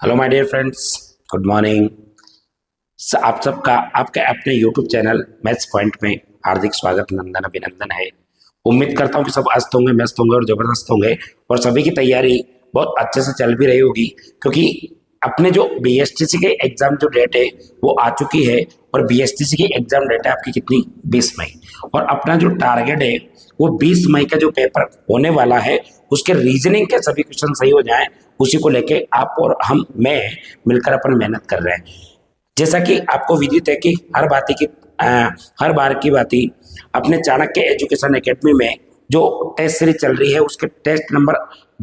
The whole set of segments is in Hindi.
Hello my dear friends, good morning. आप सबका आपके अपने यूट्यूब चैनल मैथ्स पॉइंट में हार्दिक स्वागत, नंदन अभिनंदन है। उम्मीद करता हूँ कि सब मस्त होंगे, मस्त होंगे और जबरदस्त होंगे और सभी की तैयारी बहुत अच्छे से चल भी रही होगी, क्योंकि अपने जो बीएसटीसी के एग्जाम जो डेट है वो आ चुकी है और बीएसटीसी की एग्जाम डेट है आपकी कितनी, 20 मई। और अपना जो टारगेट है वो 20 मई का जो पेपर होने वाला है उसके रीजनिंग के सभी क्वेश्चन सही हो जाएं, उसी को लेके आप और मैं मिलकर अपन मेहनत कर रहे हैं। जैसा कि आपको विदित है कि हर बार की बात ही अपने चाणक्य एजुकेशन एकेडमी में जो टेस्ट सीरीज चल रही है उसके टेस्ट नंबर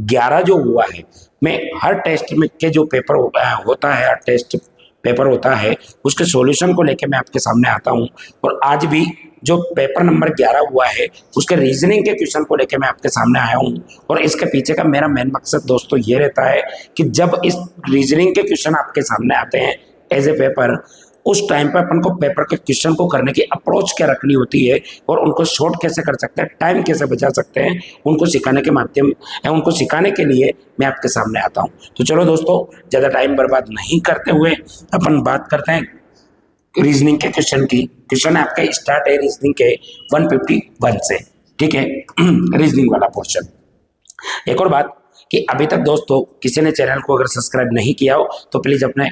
11 जो हुआ है, मैं हर टेस्ट में के जो पेपर होता है, हर टेस्ट पेपर होता है उसके सॉल्यूशन को लेके मैं आपके सामने आता हूं। और आज भी जो पेपर नंबर 11 हुआ है उसके रीजनिंग के क्वेश्चन को लेके मैं आपके सामने आया हूं। और इसके पीछे का मेरा मेन मकसद दोस्तों ये रहता है कि जब इस रीजनिंग के क्वेश्चन आपके सामने आते हैं एज ए पेपर, उस टाइम पे अपन को पेपर के क्वेश्चन को करने की अप्रोच क्या रखनी होती है और उनको शॉर्ट कैसे कर सकते हैं, टाइम कैसे बचा सकते हैं, उनको सिखाने के माध्यम उनको सिखाने के लिए मैं आपके सामने आता हूं। तो चलो दोस्तों, ज़्यादा टाइम बर्बाद नहीं करते हुए अपन बात करते हैं रीजनिंग के क्वेश्चन की। क्वेश्चन आपका स्टार्ट है रीजनिंग के 151 से, ठीक है। रीजनिंग वाला पोर्शन। एक और बात कि अभी तक दोस्तों किसी ने चैनल को अगर सब्सक्राइब नहीं किया हो तो प्लीज अपने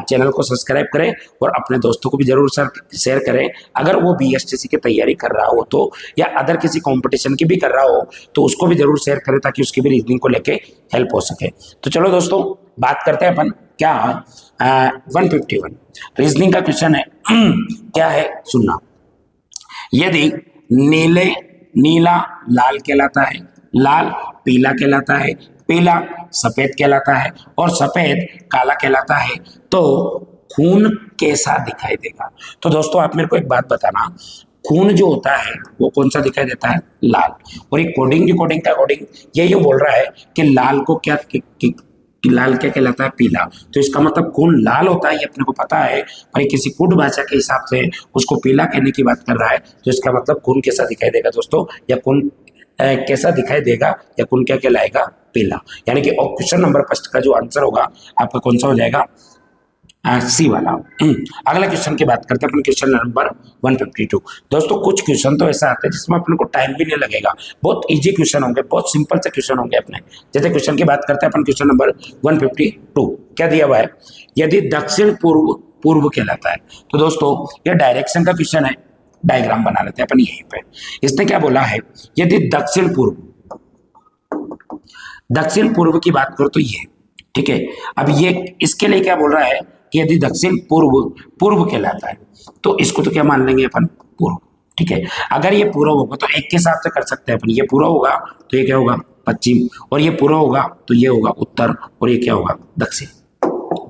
चैनल को सब्सक्राइब करें और अपने दोस्तों को भी जरूर शेयर करें। अगर वो बीएसटीसी की तैयारी कर रहा हो तो, या अदर किसी कंपटीशन की भी कर रहा हो तो उसको भी जरूर शेयर करें ताकि उसकी भी रीजनिंग को लेके हेल्प हो सके। तो चलो दोस्तों, बात करते हैं अपन क्या 151 रीजनिंग का क्वेश्चन है। क्या है सुनना। यदि नीला लाल कहलाता है, लाल पीला कहलाता है, पीला सफेद कहलाता है और सफेद काला कहलाता है, तो खून कैसा दिखाई देगा। तो दोस्तों आप मेरे को एक बात बताना, खून जो होता है वो कौन सा दिखाई देता है, लाल। और ये कोडिंग का कोडिंग ये बोल रहा है कि लाल को क्या कि लाल क्या कहलाता है, पीला। तो इसका मतलब खून लाल होता है ये अपने को पता है, और ये किसी कुड भाषा के हिसाब से उसको पीला कहने की बात कर रहा है। तो इसका मतलब खून कैसा दिखाई देगा दोस्तों, या खून कैसा दिखाई देगा, या खून क्या कहलाएगा, पीला। यानी कि क्वेश्चन नंबर फर्स्ट का जो आंसर होगा आपका कौन सा हो जाएगा, सी वाला। अगला क्वेश्चन की बात करते हैं अपन, क्वेश्चन नंबर 152। दोस्तों कुछ क्वेश्चन तो ऐसा आता है जिसमें अपन को टाइम भी नहीं लगेगा, बहुत इजी क्वेश्चन होंगे, बहुत सिंपल से क्वेश्चन होंगे अपने। जैसे क्वेश्चन की बात करते हैं अपन, क्वेश्चन नंबर 152 क्या दिया हुआ है, यदि दक्षिण पूर्व कहलाता है। तो दोस्तों ये डायरेक्शन का क्वेश्चन है, डायग्राम बना लेते हैं अपन यहीं पे। इसने क्या बोला है, यदि दक्षिण पूर्व की बात करो तो ये, ठीक है। अब ये इसके लिए क्या बोल रहा है कि यदि दक्षिण पूर्व कहलाता है तो इसको तो क्या मान लेंगे अपन, पूर्व, ठीक है। अगर ये पूर्व होगा तो एक के हिसाब से कर सकते हैं अपन, ये पूर्व होगा तो ये क्या होगा, पश्चिम, और ये पूर्व होगा तो ये होगा उत्तर, और ये क्या होगा, दक्षिण,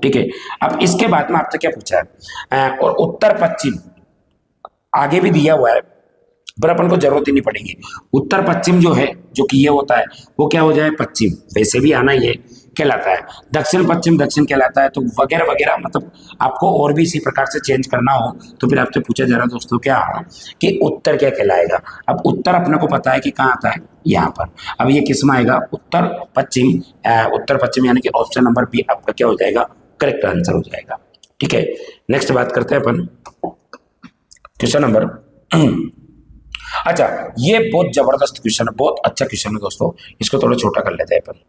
ठीक है। अब इसके बाद में आपसे क्या पूछा है, और उत्तर पश्चिम आगे भी दिया हुआ है पर अपन को जरूरत ही नहीं पड़ेगी। उत्तर पश्चिम जो है, जो कि ये होता है वो क्या हो जाए, पश्चिम, वैसे भी आना ये कहलाता है। दक्षिण पश्चिम दक्षिण कहलाता है, तो वगैरह वगैरह, मतलब आपको और भी इसी प्रकार से चेंज करना हो तो फिर आपसे पूछा जा रहा दोस्तों क्या कि उत्तर क्या कहलाएगा। अब उत्तर अपने को पता है कि कहाँ आता है, यहाँ पर। अब ये किस में आएगा, उत्तर पश्चिम, यानी कि ऑप्शन नंबर बी आपका क्या हो जाएगा, करेक्ट आंसर हो जाएगा, ठीक है। नेक्स्ट बात करते हैं अपन क्वेश्चन नंबर अच्छा, ये बहुत जबरदस्त क्वेश्चन है, बहुत अच्छा क्वेश्चन है दोस्तों, इसको थोड़ा छोटा कर लेते हैं अपन।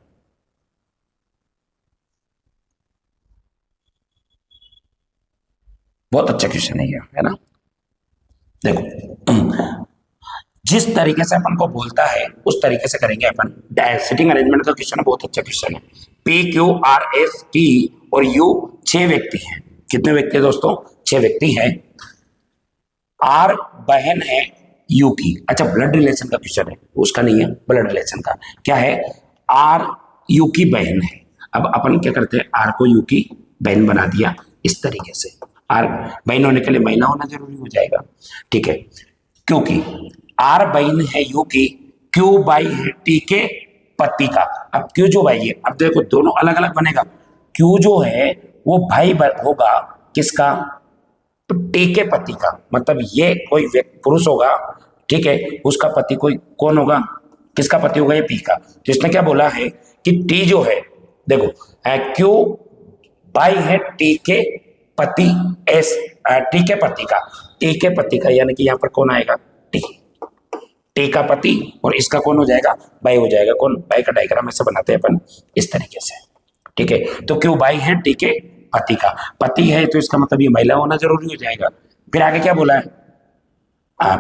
बहुत अच्छा क्वेश्चन है ये, है ना। देखो जिस तरीके से अपन को बोलता है उस तरीके से करेंगे अपन। सिटिंग अरेंजमेंट का क्वेश्चन है, बहुत अच्छा क्वेश्चन है। PQRST और U 6 व्यक्ति हैं। कितने व्यक्ति है दोस्तों, 6 व्यक्ति हैं। R बहन है यू की। अच्छा, ब्लड रिलेशन का क्वेश्चन है, उसका नहीं है, ब्लड रिलेशन का। क्या है, आर यू की बहन है। अब अपन क्या करते हैं, आर को यू की बहन बना दिया इस तरीके से। आर बहन होने के लिए महिला होना जरूरी हो जाएगा, ठीक है, क्योंकि आर बहन है यू की, क्यू भाई है टी के पति का। अब क्यू जो भाई है, अब देखो दोनों अलग अलग बनेगा। क्यू जो है वो भाई होगा किसका, तो टी के पति का, मतलब ये कोई पुरुष होगा, ठीक है, उसका पति कोई कौन होगा, किसका पति होगा, ये पी का। तो इसने क्या बोला है कि टी जो है, देखो क्यू भाई है टी के पति एस, टी के पति का, टी के पति का यानी कि यहाँ पर कौन आएगा, टी, टी का पति, और इसका कौन हो जाएगा, भाई हो जाएगा। कौन, भाई का डायग्राम ऐसे बनाते हैं अपन इस तरीके से, ठीक है। तो क्यों भाई है टी के पति का, पति है तो इसका मतलब ये महिला होना जरूरी हो जाएगा। फिर आगे क्या बोला है,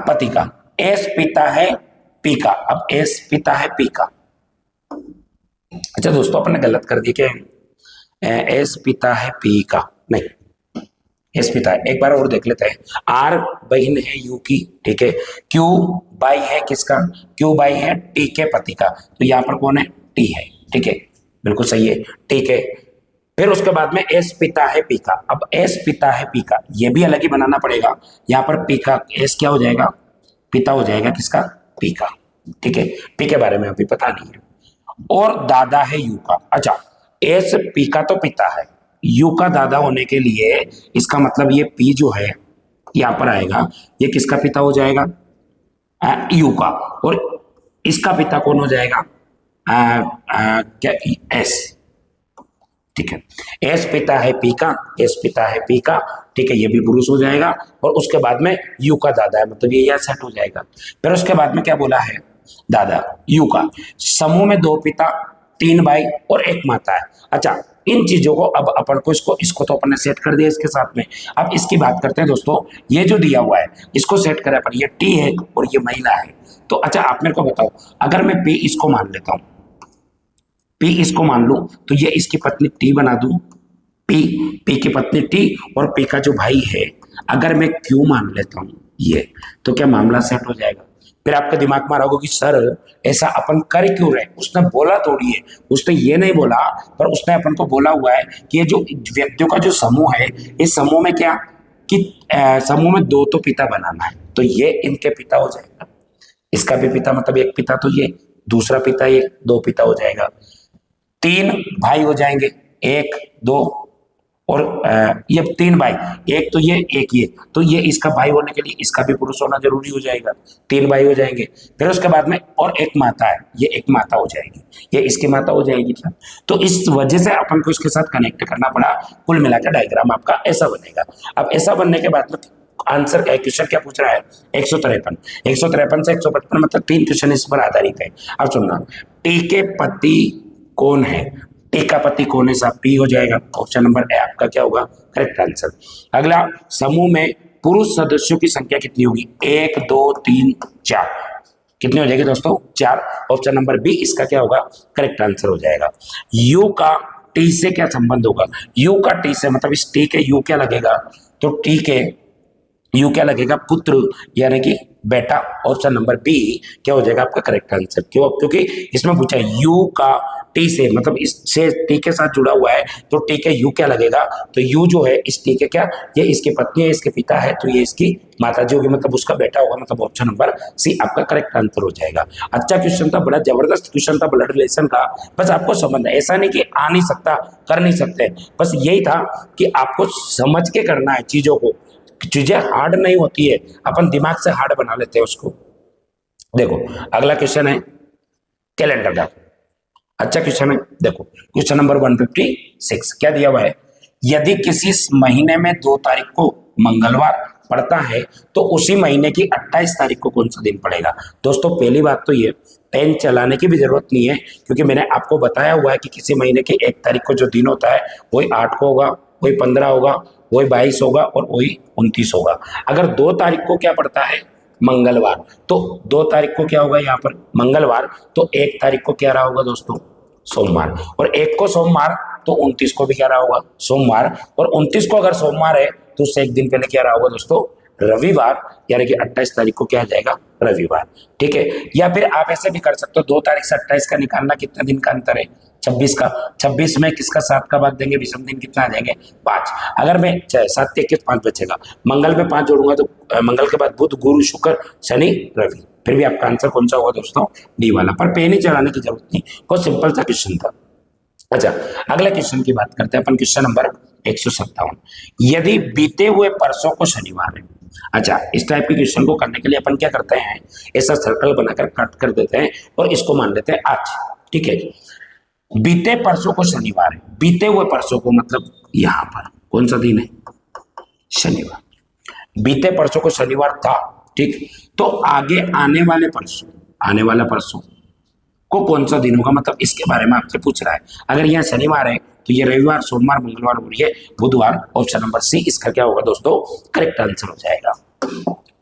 पति का, एस पिता है पी का, अब एस पिता है पी का। अच्छा दोस्तों अपन ने गलत कर दिया, क्या एस पिता है पी का, नहीं एस पिता है। एक बार और देख लेते हैं, आर बहन है यू की, ठीक है, क्यू भाई है किसका, क्यू भाई है टी के पति का, तो यहाँ पर कौन है, टी है, ठीक है, बिल्कुल सही है, ठीक है। फिर उसके बाद में एस पिता है पी का, अब एस पिता है पी का, ये भी अलग ही बनाना पड़ेगा। यहाँ पर पी का एस क्या हो जाएगा, पिता हो जाएगा किसका, पी का, ठीक है, पी के बारे में अभी पता नहीं है। और दादा है यू का, अच्छा एस पी का तो पिता है, यू का दादा होने के लिए इसका मतलब ये पी जो है यहाँ पर आएगा, ये किसका पिता हो जाएगा, यू का, और इसका पिता कौन हो जाएगा, क्या एस, ठीक है, एस पिता है पी का, एस पिता है पी का, ठीक है, ये भी पुरुष हो जाएगा। और उसके बाद में यू का दादा है, मतलब ये यहाँ सेट हो जाएगा। फिर उसके बाद में क्या बोला है, दादा यू का, समूह में 2 पिता 3 भाई और 1 माता है। अच्छा इन चीजों को अब अपन को इसको तो अपन ने सेट कर दिया इसके साथ में। अब इसकी बात करते हैं दोस्तों, ये जो दिया हुआ है इसको सेट करें अपन, ये टी है और ये महिला है। तो अच्छा आप मेरे को बताओ, अगर मैं पी इसको मान लेता हूं, पी इसको मान लूं तो ये इसकी पत्नी टी बना दूं, पी की पत्नी टी, और पी का जो भाई है अगर मैं क्यू मान लेता हूं ये, तो क्या मामला सेट हो जाएगा। फिर आपके दिमाग में आ रहा होगा कि सर ऐसा अपन कर क्यों रहे, उसने बोला थोड़ी है, उसने ये नहीं बोला, पर उसने अपन को बोला हुआ है कि ये जो व्यक्तियों का जो समूह है, इस समूह में क्या कि समूह में 2 तो पिता बनाना है, तो ये इनके पिता हो जाएगा, इसका भी पिता मतलब एक पिता, तो ये दूसरा पिता, ये 2 पिता हो जाएगा। 3 भाई हो जाएंगे, 1 2, और ये 3 भाई, एक तो ये एक ये, तो ये इसका भाई होने के लिए इसका भी पुरुष होना जरूरी हो जाएगा, 3 भाई हो जाएंगे। फिर उसके बाद में और 1 माता है, ये 1 माता हो जाएगी, ये इसकी माता हो जाएगी क्या। तो इस वजह से अपन को इसके साथ कनेक्ट करना पड़ा, कुल मिलाकर डायग्राम आपका ऐसा बनेगा। अब ऐसा बनने के बाद में आंसर क्या, क्वेश्चन क्या पूछ रहा है, 153 से 155, मतलब 3 क्वेश्चन इस पर आधारित है। अब सुनना, टी के पति कौन है, टी का पति कौन है साहब, पी हो जाएगा, ऑप्शन नंबर ए आपका क्या होगा, करेक्ट आंसर। अगला, समूह में पुरुष सदस्यों की संख्या कितनी होगी, 1 2 3 4, कितनी हो जाएगी दोस्तों, 4, ऑप्शन नंबर बी इसका क्या होगा, करेक्ट आंसर हो जाएगा। यू का टी से क्या संबंध होगा, यू का टी से मतलब इस टी के यू क्या लगेगा, तो टी के यू क्या लगेगा, पुत्र यानी कि बेटा, ऑप्शन नंबर बी क्या हो जाएगा आपका करेक्ट आंसर। क्यों, क्योंकि इसमें पूछा यू का टी से मतलब इससे टी के साथ जुड़ा हुआ है, तो टी के यू क्या लगेगा, तो यू जो है इस टी के क्या, ये इसकी पत्नी है, इसके पिता है, तो ये इसकी माता जी होगी, मतलब उसका बेटा होगा, मतलब ऑप्शन नंबर सी आपका करेक्ट आंसर हो जाएगा। अच्छा क्वेश्चन था, बड़ा जबरदस्त क्वेश्चन था ब्लड रिलेशन का, बस आपको समझना, ऐसा नहीं कि आ नहीं सकता, कर नहीं सकते, बस यही था कि आपको समझ के करना है चीजों को, चीजें हार्ड नहीं होती है, अपन दिमाग से हार्ड बना लेते हैं उसको। देखो अगला क्वेश्चन है कैलेंडर का, अच्छा क्वेश्चन है, देखो क्वेश्चन नंबर 156 क्या दिया हुआ है, यदि किसी महीने में 2 तारीख को मंगलवार पड़ता है तो उसी महीने की 28 तारीख को कौन सा दिन पड़ेगा। दोस्तों पहली बात तो ये, पेन चलाने की भी जरूरत नहीं है, क्योंकि मैंने आपको बताया हुआ है कि किसी महीने की 1 तारीख को जो दिन होता है वही 8 को होगा, वही 15 होगा, वही 22 होगा और वही 29 होगा। अगर 2 तारीख को क्या पड़ता है, मंगलवार, तो 2 तारीख को क्या होगा यहाँ पर मंगलवार, तो 1 तारीख को क्या रहा होगा दोस्तों, सोमवार, और 1 को सोमवार, तो 29 को भी क्या रहा होगा, सोमवार, और 29 को अगर सोमवार है तो उससे 1 दिन पहले क्या रहा होगा दोस्तों, रविवार, यानी कि 28 तारीख को क्या आ जाएगा, रविवार, ठीक है। या फिर आप ऐसे भी कर सकते हो, 2 तारीख से 28 का निकालना, कितना दिन का अंतर है, 26 का, 26 में किसका 7 का भाग देंगे, विषम दिन कितना आ जाएंगे, 5। अगर मैं 7 के 21 5 बचेगा, मंगल में 5 जोड़ूंगा तो मंगल के बाद बुध गुरु शुक्र शनि रवि, फिर भी आपका आंसर कौन सा होगा दोस्तों, डी वाला। पर पेन ही चढ़ाने की जरूरत नहीं, बहुत सिंपल सा क्वेश्चन था। अच्छा अगले क्वेश्चन की बात करते हैं अपन, क्वेश्चन नंबर 157, यदि बीते हुए परसों को शनिवार है। अच्छा इस टाइप के क्वेश्चन को करने के लिए अपन क्या करते हैं, ऐसा सर्कल बनाकर कट कर देते हैं और इसको मान लेते हैं आज, ठीक है। बीते परसों को शनिवार है, बीते हुए परसों को मतलब यहां पर कौन सा दिन है? शनिवार। बीते परसों को शनिवार था, ठीक, तो आगे आने वाले परसों, आने वाला परसों को कौन सा दिन होगा, मतलब इसके बारे में आपसे पूछ रहा है। अगर यहाँ शनिवार है तो ये रविवार, सोमवार, मंगलवार और ये बुधवार। ऑप्शन नंबर सी इसका क्या होगा दोस्तों? करेक्ट आंसर हो जाएगा।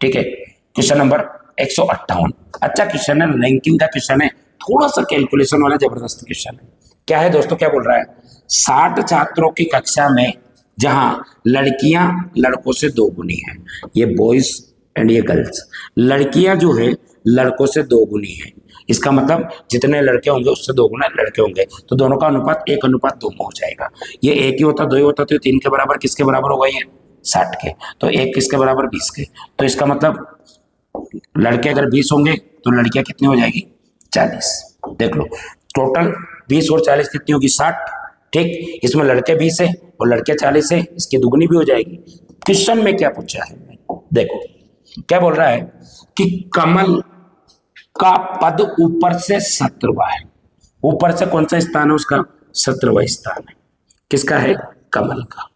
ठीक है, क्वेश्चन नंबर 158। अच्छा क्वेश्चन है, रैंकिंग का क्वेश्चन है, थोड़ा सा कैलकुलेशन वाला जबरदस्त क्वेश्चन है। क्या है दोस्तों, क्या बोल रहा है? 60 छात्रों की कक्षा में जहां लड़कियां लड़कों से 2 गुनी है, ये बॉयज एंड ये गर्ल्स, लड़कियां जो है लड़कों से 2 गुनी है। इसका मतलब जितने लड़के होंगे उससे 2 गुना लड़के होंगे, तो दोनों का अनुपात 1:2 में हो जाएगा। ये 1 ही होता, 2 ही होता तो 3 के बराबर किसके बराबर होगा? ये 60 के। तो 1 किसके बराबर? 20 के। तो इसका मतलब लड़के अगर 20 होंगे तो लड़कियां कितनी हो जाएगी? 40। देख लो, टोटल 20 और 40 कितनी होगी? 60। ठीक, इसमें लड़के 20 है और लड़के 40 है, इसकी दुगनी भी हो जाएगी। क्वेश्चन में क्या पूछा है, देखो क्या बोल रहा है कि कमल का पद ऊपर से 17वां है। ऊपर से कौन सा स्थान है उसका? 17वां स्थान है। किसका है? कमल का।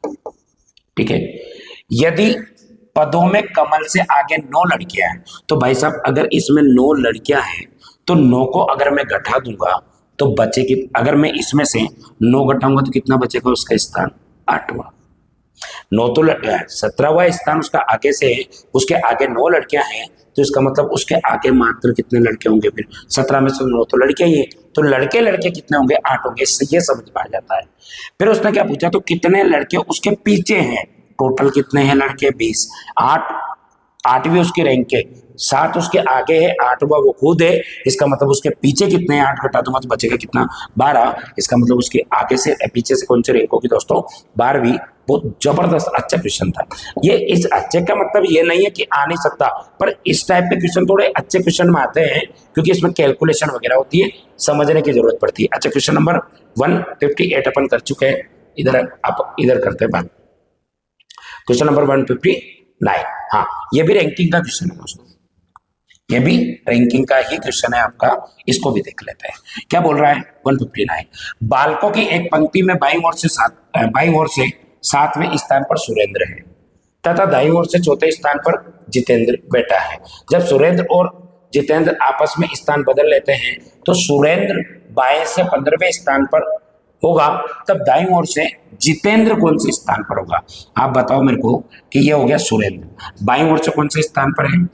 ठीक है, यदि पदों में कमल से आगे 9 लड़कियां हैं, तो भाई साहब अगर इसमें 9 लड़कियां हैं तो 9 को अगर मैं घटा दूंगा तो बचेगी, अगर मैं इसमें से 9 घटाऊंगा तो कितना बचेगा उसका स्थान? 8वां। 9 तो 17वां स्थान उसका आगे से है, उसके आगे 9 लड़कियां हैं, तो इसका मतलब उसके आगे मात्र कितने लड़के होंगे? फिर 17 में से 9 तो लड़कियां ही है, तो लड़के लड़के कितने होंगे? 8 होंगे। इससे ये समझ में आ जाता है। फिर उसने क्या पूछा, तो कितने लड़के उसके पीछे हैं? टोटल कितने हैं लड़के? 20। 8वीं उसकी रैंक के, 7 उसके आगे है, 8वां वो खुद है। इसका मतलब उसके पीछे कितने हैं? 8 घटा दूंगा तो बचेगा कितना? 12। इसका मतलब उसके आगे से पीछे से कौन सी रैंक होगी दोस्तों? 12वीं। बहुत जबरदस्त अच्छा क्वेश्चन था ये। इस अच्छे का मतलब ये नहीं है कि आ नहीं सकता, पर इस टाइप के क्वेश्चन थोड़े अच्छे क्वेश्चन में आते हैं क्योंकि इसमें कैलकुलेशन वगैरह होती है, समझने की जरूरत पड़ती है। अच्छा, क्वेश्चन नंबर 158 अपन कर चुके हैं, इधर आप इधर करते हैं बात। Question number 159। हाँ, ये भी रैंकिंग का क्वेश्चन है दोस्तों, ये भी रैंकिंग का ही क्वेश्चन है आपका, इसको भी देख लेते हैं। क्या बोल रहा है? 159। बालकों की एक पंक्ति में बाईं ओर से 7वें स्थान पर सुरेंद्र है तथा दाईं ओर से 4थे स्थान पर जितेंद्र बैठा है। जब सुरेंद्र और जितेंद्र आपस में स्थान बदल लेते हैं तो सुरेंद्र बाएं से 15वें स्थान पर होगा, तब दाईं ओर से जितेंद्र कौन से स्थान पर होगा? आप बताओ मेरे को कि ये हो गया सुरेंद्र, बाईं ओर से कौन से स्थान पर है?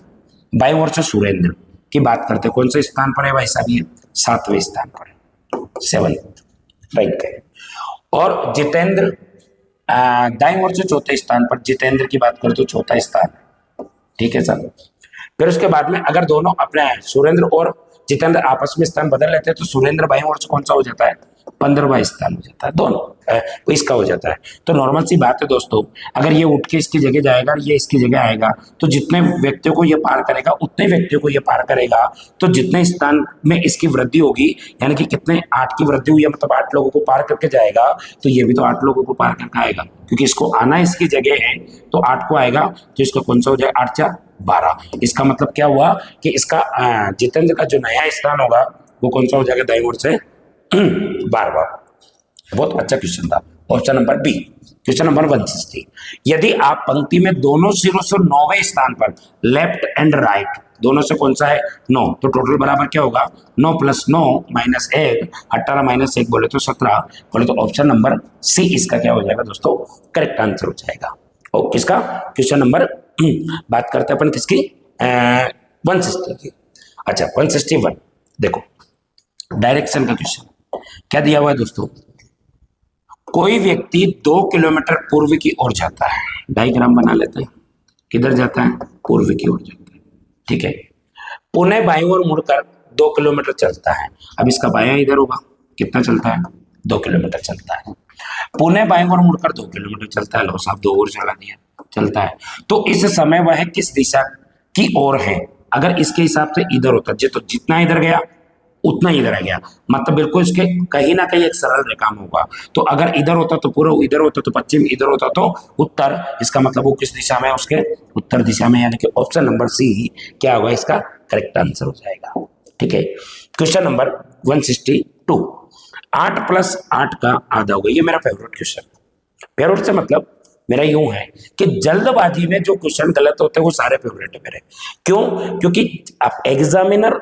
बाईं ओर से सुरेंद्र की बात करते हैं, कौन से स्थान पर है भाई साहब? ये 7वें स्थान पर है, 7th रैंक है। और जितेंद्र दाईं ओर से 4थे स्थान पर, जितेंद्र की बात करें तो 4था स्थान है। ठीक है सर। फिर उसके बाद में अगर दोनों अपने सुरेंद्र और जितेंद्र आपस में स्थान बदल लेते हैं तो सुरेंद्र बाईं ओर से कौन सा हो जाता है? 15वां स्थान हो जाता है, दोनों तो इसका हो जाता है। तो नॉर्मल सी बात है दोस्तों, अगर ये उठ के इसकी जगह जाएगा, ये इसकी जगह आएगा, तो जितने व्यक्तियों को ये पार करेगा उतने व्यक्तियों को ये पार करेगा, तो जितने स्थान में इसकी वृद्धि होगी, यानी कि कितने 8 की वृद्धि हुई है, मतलब 8 लोगों को पार करके जाएगा, तो ये भी तो 8 लोगों को पार करके आएगा, क्योंकि इसको आना इसकी जगह है, तो 8 को आएगा, तो इसका कौन सा हो जाएगा? 8 4 12। इसका मतलब क्या हुआ कि इसका जितेंद्र का जो नया स्थान होगा वो कौन सा हो जाएगा? दाईं ओर से 12वां। बहुत अच्छा क्वेश्चन था। Option number B. Question number 160। यदि आप पंक्ति में दोनों सिरों से 9वें स्थान पर, लेफ्ट एंड राइट दोनों से कौन सा है? 9, तो टोटल बराबर क्या होगा? 9 + 9 - 1, 18 - 1 बोले तो 17 बोले तो ऑप्शन नंबर सी इसका क्या हो जाएगा दोस्तों? करेक्ट आंसर हो जाएगा। और किसका? क्वेश्चन नंबर बात करते हैं अपन किसकी? 160 की। अच्छा, 161 देखो, डायरेक्शन का क्वेश्चन क्या दिया हुआ है दोस्तों? कोई व्यक्ति 2 किलोमीटर पूर्व की ओर जाता है, डायग्राम बना लेते हैं। किधर जाता है? पूर्व की ओर जाता है। ठीक है, पुनः बाईं ओर मुड़कर 2 किलोमीटर चलता है। अब इसका बायां इधर होगा, कितना चलता है? 2 किलोमीटर चलता है। पुनः बाईं ओर मुड़कर 2 किलोमीटर चलता है। लो साहब 2 और चला दिया, चलता है। तो इस समय वह किस दिशा की ओर है? अगर इसके हिसाब से इधर होता तो जितना इधर गया उतना इधर आ गया, मतलब बिल्कुल इसके कहीं ना कहीं एक सरल रेखा में होगा। तो अगर इधर होता तो पूर्व, इधर होता तो पश्चिम, इधर होता तो उत्तर। इसका मतलब वो किस दिशा में है? उसके उत्तर दिशा में, यानी कि ऑप्शन नंबर सी क्या होगा? इसका करेक्ट आंसर हो जाएगा। ठीक है, क्वेश्चन नंबर 162। 8 + 8 का आधा होगा। ये मेरा फेवरेट क्वेश्चन। फेवरेट से मतलब मेरा यूं है कि जल्दबाजी में जो क्वेश्चन गलत होते हैं वो सारे फेवरेट है मेरे। क्यों? क्योंकि आप एग्जामिनर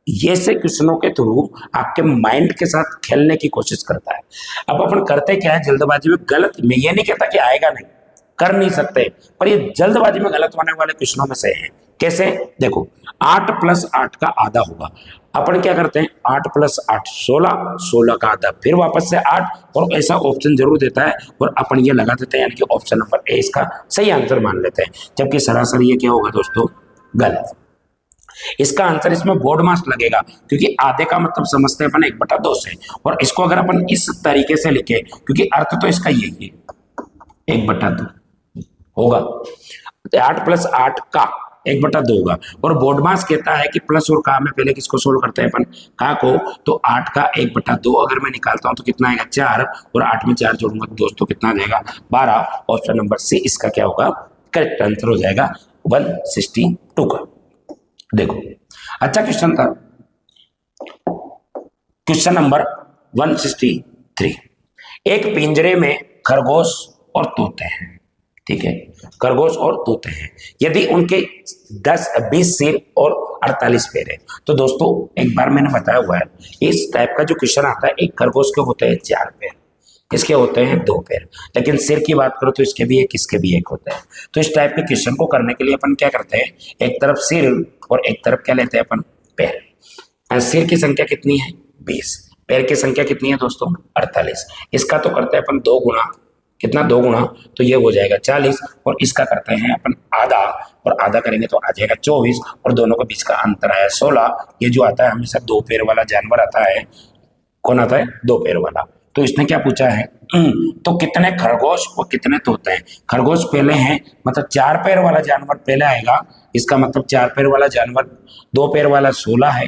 ये से क्वेश्चनों के थ्रू आपके माइंड के साथ खेलने की कोशिश करता है। अब अपन करते क्या है जल्दबाजी में, गलत, मैं ये नहीं कहता कि आएगा नहीं, कर नहीं सकते, पर ये जल्दबाजी में गलत होने वाले क्वेश्चनों में से है। कैसे? देखो 8 + 8 का आधा होगा, अपन क्या करते हैं 8 + 8 16, 16 का आधा फिर वापस से 8, और ऐसा ऑप्शन जरूर देता है और अपन ये लगा देते हैं, यानी कि ऑप्शन नंबर ए इसका सही आंसर मान लेते हैं, जबकि सरासर ये क्या होगा दोस्तों, गलत। इसका आंसर इसमें बोर्ड मास लगेगा, क्योंकि आधे का मतलब समझते हैं अपन 1/2 से, और इसको अगर अपन इस तरीके से लिखे, क्योंकि अर्थ तो इसका यही है 1/2 होगा, 8 + 8 का 1/2 होगा, और बोर्ड मास कहता है कि प्लस और का में पहले किसको सोल्व करते हैं अपन, का को, तो 8 का 1/2 अगर मैं निकालता हूं तो कितना आएगा 4, और 8 में 4 जोड़ूंगा दोस्तों कितना आ जाएगा 12। ऑप्शन नंबर सी इसका क्या होगा, करेक्ट आंसर हो जाएगा 162 का। देखो अच्छा क्वेश्चन था, क्वेश्चन नंबर 163। एक पिंजरे में खरगोश और तोते हैं, ठीक है, खरगोश और तोते हैं, यदि उनके 20 सिर और 48 पैर है। तो दोस्तों एक बार मैंने बताया हुआ है, इस टाइप का जो क्वेश्चन आता है, एक खरगोश के होते हैं 4 पैर, इसके होते हैं 2 पैर, लेकिन सिर की बात करो तो इसके भी एक, इसके भी एक होता है। तो इस टाइप के क्वेश्चन को करने के लिए अपन क्या करते हैं, एक तरफ सिर और एक तरफ क्या लेते हैं अपन, पैर। सिर की संख्या कितनी है 20, पैर की संख्या कितनी है दोस्तों 48। इसका तो करते हैं अपन 2 गुना, कितना 2 गुना, तो ये हो जाएगा 40, और इसका करते हैं अपन आधा, और आधा करेंगे तो आ जाएगा 24, और दोनों के बीच का अंतर आया 16। ये जो आता है हमेशा 2 पैर वाला जानवर आता है, कौन आता है 2 पैर वाला। तो इसने क्या पूछा है, तो कितने खरगोश और कितने तोते हैं। खरगोश पहले हैं, मतलब 4 पैर वाला जानवर पहले आएगा, इसका मतलब 4 पैर वाला जानवर, 2 पैर वाला 16 है,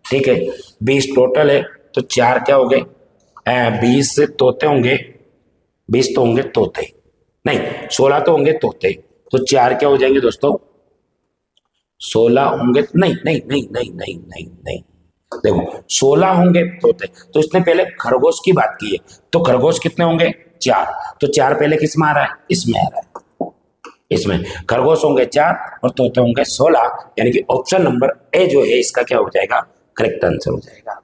ठीक है, 20 टोटल है, तो 4 क्या हो गए 20 से तोते होंगे, 20 तो होंगे तोते, नहीं 16 तो होंगे तोते, तो 4 क्या हो जाएंगे दोस्तों 16 होंगे, नहीं नहीं नहीं नहीं नहीं नहीं नहीं, देखो 16 होंगे तोते, तो इसने पहले खरगोश की बात की है, तो खरगोश कितने होंगे 4, तो 4 पहले किस में आ रहा है, इसमें आ रहा है, इसमें खरगोश होंगे 4 और तोते होंगे 16, यानी कि ऑप्शन नंबर ए जो है इसका क्या हो जाएगा, करेक्ट आंसर हो जाएगा।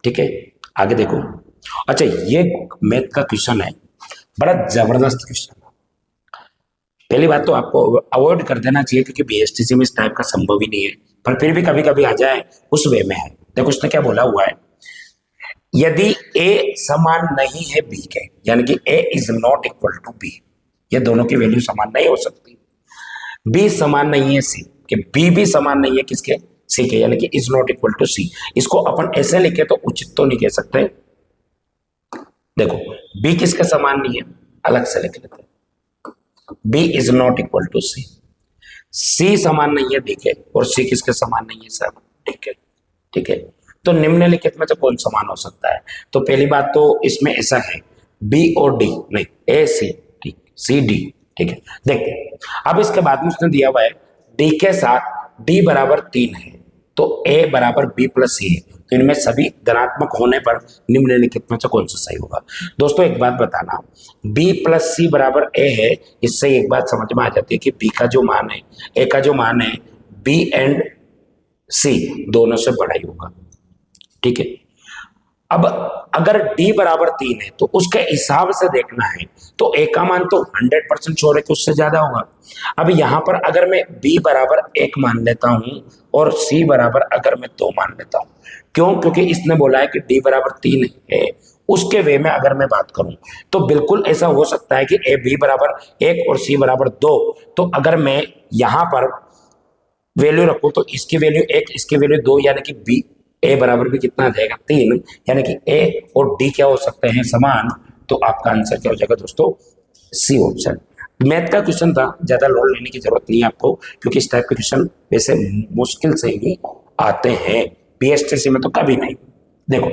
ठीक है, आगे देखो। अच्छा ये मैथ का क्वेश्चन है, बड़ा जबरदस्त क्वेश्चन। पहली बात तो आपको अवॉइड कर देना चाहिए, क्योंकि बीएसटीसी में इस टाइप का संभव ही नहीं है, पर फिर भी कभी कभी आ जाए उस वे में है। देखो उसने क्या बोला हुआ है, यदि ए समान नहीं है बी के, यानी कि A is not equal to B, ये दोनों की वैल्यू समान नहीं हो सकती। बी समान नहीं है सी के, बी भी समान नहीं है किसके, सी के, यानी कि इज नॉट इक्वल टू सी। इसको अपन ऐसे लिखे तो उचित तो नहीं कह सकते। देखो बी किसके समान नहीं है, अलग से लिख लेते हैं, B is not equal to C, C समान नहीं है डी के, और सी किसके समान नहीं है सर, डी के, ठीक है। तो निम्नलिखित में से कौन समान हो सकता है, तो पहली बात तो इसमें ऐसा है बी और डी, नहीं ए सी डी, सी डी, ठीक है। देखते अब इसके बाद में उसने दिया हुआ है डी के साथ डी बराबर 3 है, तो ए बराबर बी प्लस सी है, तो इनमें सभी धनात्मक होने पर निम्नलिखित में से कौन सा सही होगा। दोस्तों एक बात बताना, b प्लस सी बराबर a है, इससे एक बात समझ में आ जाती है कि b का जो मान है, a का जो मान है b एंड c दोनों से बड़ा ही होगा, ठीक है। अब अगर d बराबर 3 है तो उसके हिसाब से देखना है, तो a का मान तो 100% श्योर है कि उससे ज्यादा होगा। अब यहां पर अगर मैं b बराबर 1 मान लेता हूं और c बराबर अगर मैं 2 मान लेता हूं, क्यों, क्योंकि इसने बोला है कि d बराबर 3 है, उसके वे में अगर मैं बात करूं तो बिल्कुल ऐसा हो सकता है कि a b बराबर 1 और c बराबर 2, तो अगर मैं यहां पर वैल्यू रखूं तो इसकी वैल्यू 1, इसकी वैल्यू 2, यानी कि b a बराबर भी कितना आ जाएगा 3, यानी कि a और d क्या हो सकते हैं समान, तो आपका आंसर क्या हो जाएगा दोस्तों सी ऑप्शन। मैथ का क्वेश्चन था, ज्यादा लोड लेने की जरूरत नहीं है आपको, क्योंकि इस टाइप के क्वेश्चन वैसे मुश्किल से ही आते हैं, बीएसटीसी में तो कभी नहीं। देखो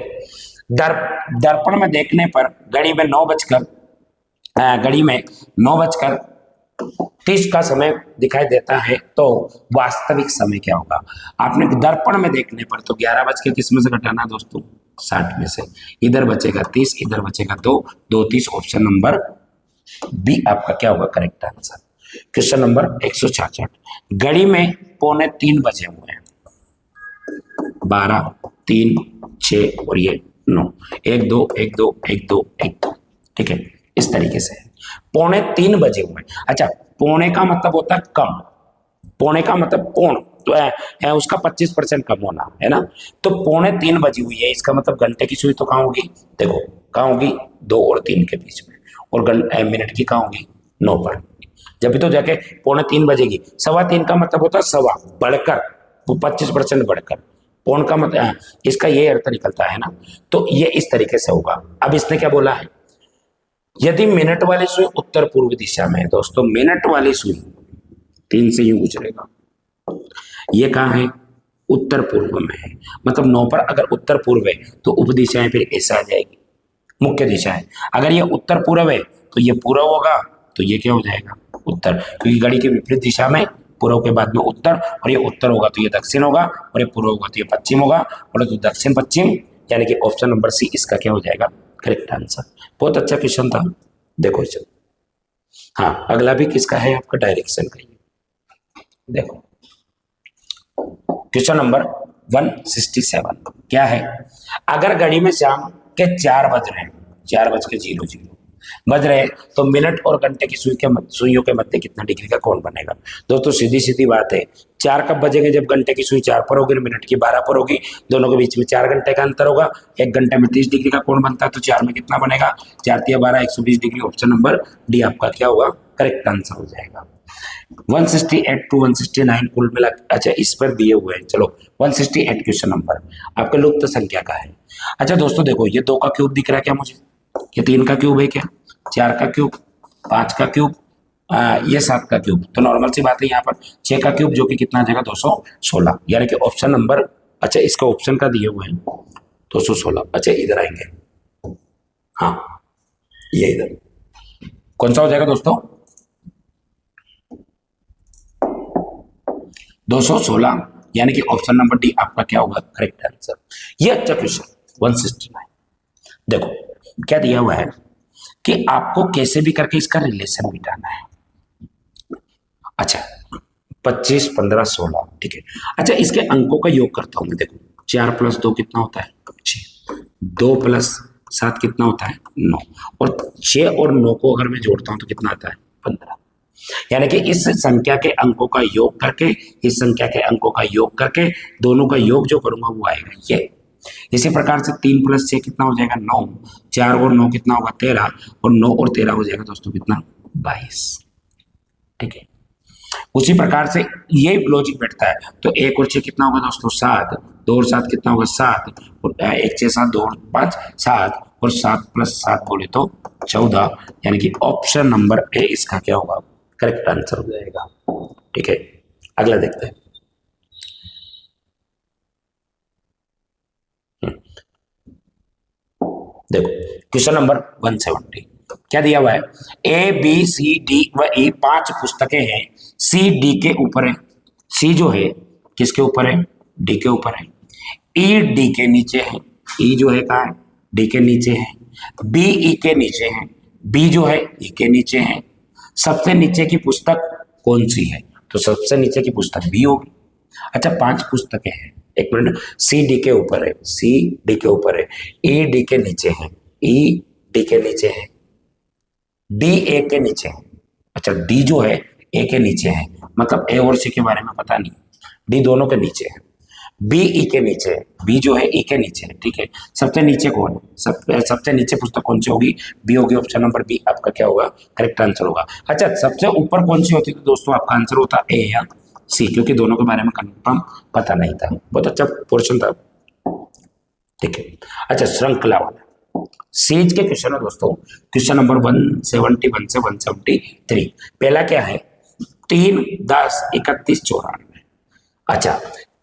दर्पण में देखने पर घड़ी में 9:30 का समय दिखाई देता है, तो वास्तविक समय क्या होगा। आपने दर्पण में देखने पर तो 11 बज के किस में से घटाना दोस्तों 60 में से, इधर बचेगा 30, इधर बचेगा 2, 2 30, ऑप्शन नंबर बी आपका क्या होगा करेक्ट आंसर। क्वेश्चन नंबर 166, घड़ी में 2:45 बजे हुए हैं, 12, 3, 6 और ये 9, 1 2 1 2 1 2 1 2, ठीक है, इस तरीके से 2:45 बजे हुए हैं। अच्छा, पौने का मतलब होता है कम, पौने का मतलब पौन तो है उसका 25% कम होना है ना, तो 2:45 बजी हुई है, इसका मतलब घंटे की सुई तो कहाँ होगी, देखो कहाँ होगी 2 और 3 के बीच में, और मिनट की कहाँ होगी 9 पर, जब भी तो जाके 2:45 बजेगी। 3:15 का मतलब होता है सवा, बढ़कर, वो 25% बढ़कर, पौन का मतलब इसका ये अर्थ निकलता है ना, तो ये इस तरीके से होगा। अब इसने क्या बोला है, यदि मिनट वाली सुई उत्तर पूर्व दिशा में है दोस्तों, मिनट वाली सुई 3 से यूं गुजरेगा, ये कहाँ है उत्तर पूर्व में है, मतलब 9 पर अगर उत्तर पूर्व है तो उप दिशाएं फिर ऐसा आ जाएगी, मुख्य दिशा है। अगर ये उत्तर पूर्व है तो ये पूर्व होगा, तो ये क्या हो जाएगा उत्तर, क्योंकि घड़ी के विपरीत दिशा में पूर्व के बाद में उत्तर, और ये उत्तर होगा तो ये दक्षिण होगा, और ये पूर्व होगा तो ये पश्चिम होगा, और तो दक्षिण पश्चिम, यानी कि ऑप्शन नंबर सी इसका क्या हो जाएगा करेक्ट आंसर। बहुत अच्छा क्वेश्चन था, देखो चलो। हाँ, अगला भी किसका है आपका डायरेक्शन का, देखो क्वेश्चन नंबर 167 क्या है, अगर घड़ी में शाम के 4 बज रहे हैं, 4:00 बज रहे हैं, तो मिनट और घंटे की सुइयों के मध्य कितना डिग्री का कोण बनेगा। दोस्तों सीधी सीधी बात है, 4 कब बजेंगे, जब घंटे की सुई 4 पर होगी, मिनट की 12 पर होगी, दोनों के बीच में 4 घंटे का अंतर होगा, 1 घंटे में 30 डिग्री का कोण बनता है, तो 4 में कितना बनेगा, 4 × 12 120 डिग्री, ऑप्शन नंबर डी आपका क्या होगा करेक्ट आंसर हो जाएगा। 168 to 169 कुल मिला, अच्छा इस पर दिए हुए हैं, चलो 168 क्वेश्चन नंबर आपके लुप्त संख्या का है। अच्छा दोस्तों देखो, ये 2 का क्यूब दिख रहा है क्या मुझे, ये 3 का क्यूब है क्या, 4 का क्यूब, 5 का क्यूब, ये 7 का क्यूब, तो नॉर्मल सी बात है यहाँ पर 6 का क्यूब जो कि कितना आ जाएगा 216, यानी कि ऑप्शन नंबर, अच्छा इसका ऑप्शन का दिए हुए हैं 216। अच्छा इधर आएंगे, हाँ ये इधर कौन सा हो जाएगा दोस्तों 216, यानी कि ऑप्शन नंबर डी आपका क्या होगा करेक्ट आंसर। ये अच्छा क्वेश्चन 169, देखो क्या दिया हुआ है कि आपको कैसे भी करके इसका रिलेशन मिटाना है। अच्छा 25, 15, 16, ठीक है। अच्छा इसके अंकों का योग करता हूं मैं, देखो 4 + 2 कितना होता है 6, 2 + 7 कितना होता है 9, और 6 और 9 को अगर मैं जोड़ता हूं तो कितना आता है 15, यानी कि इस संख्या के अंकों का योग करके, इस संख्या के अंकों का योग करके, दोनों का योग जो करूंगा वो आएगा ये। इसी प्रकार से 3 + 6 कितना हो जाएगा 9, 4 और 9 कितना होगा 13, और 9 और 13 हो जाएगा दोस्तों कितना 22, ठीक है। उसी प्रकार से ये लॉजिक बैठता है, तो 1 और 6 कितना होगा दोस्तों 7, 2 और 7 कितना होगा 7, और 1 6 7 2 और 5 7, और 7 + 7 बोले तो 14, यानी कि ऑप्शन नंबर ए इसका क्या होगा करेक्ट आंसर हो जाएगा, ठीक है। अगला देखते हैं, देखो क्वेश्चन नंबर 170 क्या दिया हुआ है, ए बी सी डी व ई 5 पुस्तकें हैं, सी डी के ऊपर है, सी जो है किसके ऊपर है डी के ऊपर है, ई डी के नीचे है, ई जो है कहाँ है डी के नीचे है, बी ई के नीचे है, बी जो है ई के नीचे है, सबसे नीचे की पुस्तक कौन सी है, तो सबसे नीचे की पुस्तक बी होगी। अच्छा 5 पुस्तकें हैं, एक मिनट, सी डी के ऊपर है, सी डी के ऊपर है, ई डी के नीचे है, ई डी के नीचे है, डी ए के नीचे है, अच्छा डी जो है ए के नीचे है, मतलब ए और सी के बारे में पता नहीं, डी दोनों के नीचे है, बी ई के नीचे है, बी जो है ई के नीचे है, ठीक है। सबसे नीचे कौन है, सबसे नीचे पुस्तक कौन सी होगी बी होगी, ऑप्शन नंबर बी आपका क्या होगा करेक्ट आंसर होगा। अच्छा सबसे ऊपर कौन सी होती तो दोस्तों आपका आंसर होता ए या सी, क्योंकि दोनों के बारे में कंफर्म पता नहीं था। बहुत अच्छा पोर्शन था, ठीक है। अच्छा श्रृंखला वाला सीज के क्वेश्चन है दोस्तों, क्वेश्चन नंबर 171 से 173। पहला क्या है 3 10 31 94। अच्छा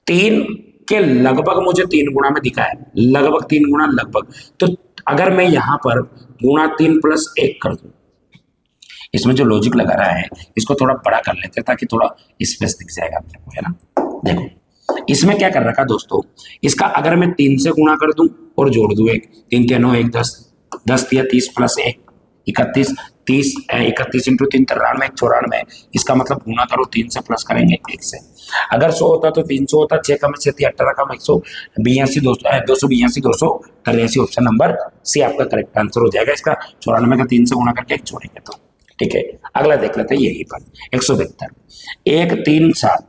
3 के लगभग मुझे 3 गुणा में दिखा है, लगभग 3 गुणा लगभग, तो अगर मैं यहां पर गुणा 3 + 1 कर दूं, इसमें जो लॉजिक लगा रहा है इसको थोड़ा बड़ा कर लेते हैं ताकि थोड़ा स्पेस दिख जाएगा अपने को, है ना। देखो इसमें क्या कर रखा दोस्तों, इसका अगर मैं 3 से गुणा कर दूं और जोड़ दूं 1, 3 × 9 = 10, 10 × 30 + 1 31, 30 31 इंटू 3 93 94, इसका मतलब गुना करो 3 से प्लस करेंगे 1 से। अगर 100 होता तो 300 होता, 6 कम 6 18 कम 182 282 283, ऑप्शन नंबर सी आपका करेक्ट आंसर हो जाएगा। इसका 94 का 3 से गुना करके 1 छोड़ेंगे तो ठीक है। अगला देख लेते हैं यही पर 172 1 3 7।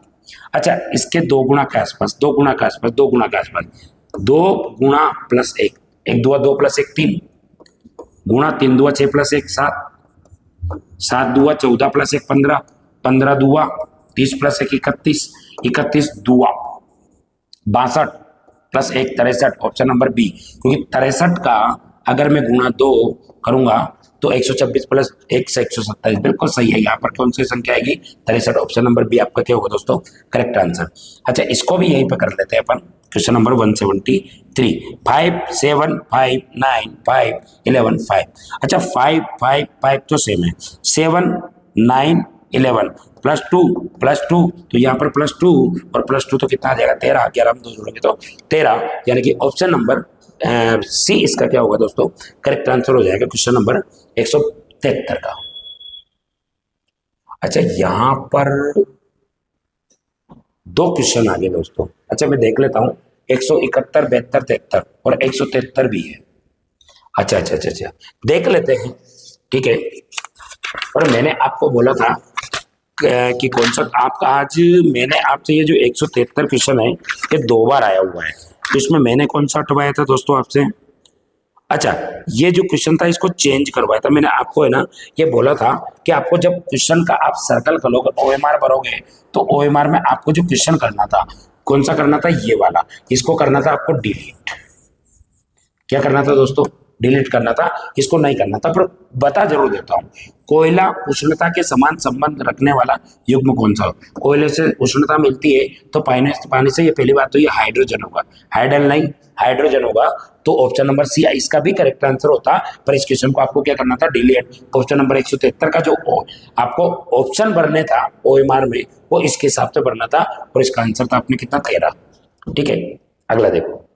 अच्छा इसके 2 गुना के आसपास 2 गुना के आसपास 2 गुना के आसपास 2 गुना प्लस 1 1 2 2 प्लस 1 3 गुणा 3 2 6 plus 1 7 7 2 14 plus 1 15 15 2 30 plus 1 31 31 2 62 plus 1 63, option number B. क्योंकि 63 का अगर मैं गुणा 2 करूंगा तो 126 प्लस 1 से 127, बिल्कुल सही है। यहाँ पर कौन सी संख्या आएगी 63, ऑप्शन नंबर बी आपका क्या होगा दोस्तों करेक्ट आंसर। अच्छा इसको भी यहीं पर कर लेते हैं अपन, क्वेश्चन नंबर 173 5 7 5 9 5 11 5। अच्छा 5 5 5 तो सेम है, 7 9 11 प्लस टू तो यहाँ पर +2 और +2 तो कितना आ जाएगा 13, 11 में 2 जोड़ेंगे तो 13, यानी कि ऑप्शन नंबर सी इसका क्या होगा दोस्तों करेक्ट आंसर हो जाएगा क्वेश्चन नंबर 173 का। अच्छा यहां पर 2 क्वेश्चन आ गए दोस्तों। अच्छा मैं देख लेता हूं 171 72 73 और 173 भी है। अच्छा अच्छा अच्छा अच्छा देख लेते हैं ठीक है। और मैंने आपको बोला था कि कौन सा आपका आज मैंने आपसे ये जो 173 क्वेश्चन है ये 2 बार आया हुआ है, तो इसमें मैंने कौन सा हटवाया था दोस्तों आपसे। अच्छा ये जो क्वेश्चन था इसको चेंज करवाया था मैंने आपको, है ना। ये बोला था कि आपको जब क्वेश्चन का आप सर्कल करोगे OMR भरोगे तो OMR में आपको जो क्वेश्चन करना था कौन सा करना था, ये वाला, इसको करना था आपको डिलीट। क्या करना था दोस्तों डिलीट करना था, इसको नहीं करना था। पर बता जरूर देता हूं, कोयला उष्णता के समान संबंध रखने वाला युग्म कौन सा हो। कोयले से उष्णता मिलती है तो पानी से, ये पहली बात तो ये हाइड्रोजन होगा, हाइड्रोजन नहीं हाइड्रोजन होगा, तो ऑप्शन नंबर सी इसका भी करेक्ट आंसर होता। पर इस क्वेश्चन को आपको क्या करना था डिलीट। ऑप्शन नंबर 173 का जो आपको ऑप्शन भरने था OMR में वो इसके हिसाब से भरना था, और इसका आंसर था आपने कितना 13। ठीक है अगला देखो,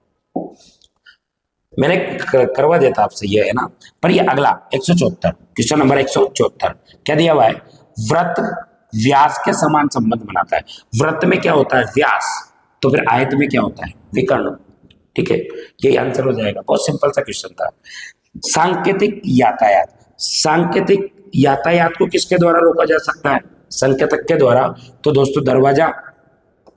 मैंने करवा देता आपसे ये, है ना। पर ये अगला 174 क्वेश्चन नंबर 174 क्या दिया हुआ है, वृत्त व्यास के समान संबंध बनाता है। वृत्त में क्या होता है व्यास, तो फिर आयत में क्या होता है विकर्ण। ठीक है ये आंसर हो जाएगा, बहुत सिंपल सा क्वेश्चन था। सांकेतिक यातायात, सांकेतिक यातायात को किसके द्वारा रोका जा सकता है, संकेतक के द्वारा। तो दोस्तों दरवाजा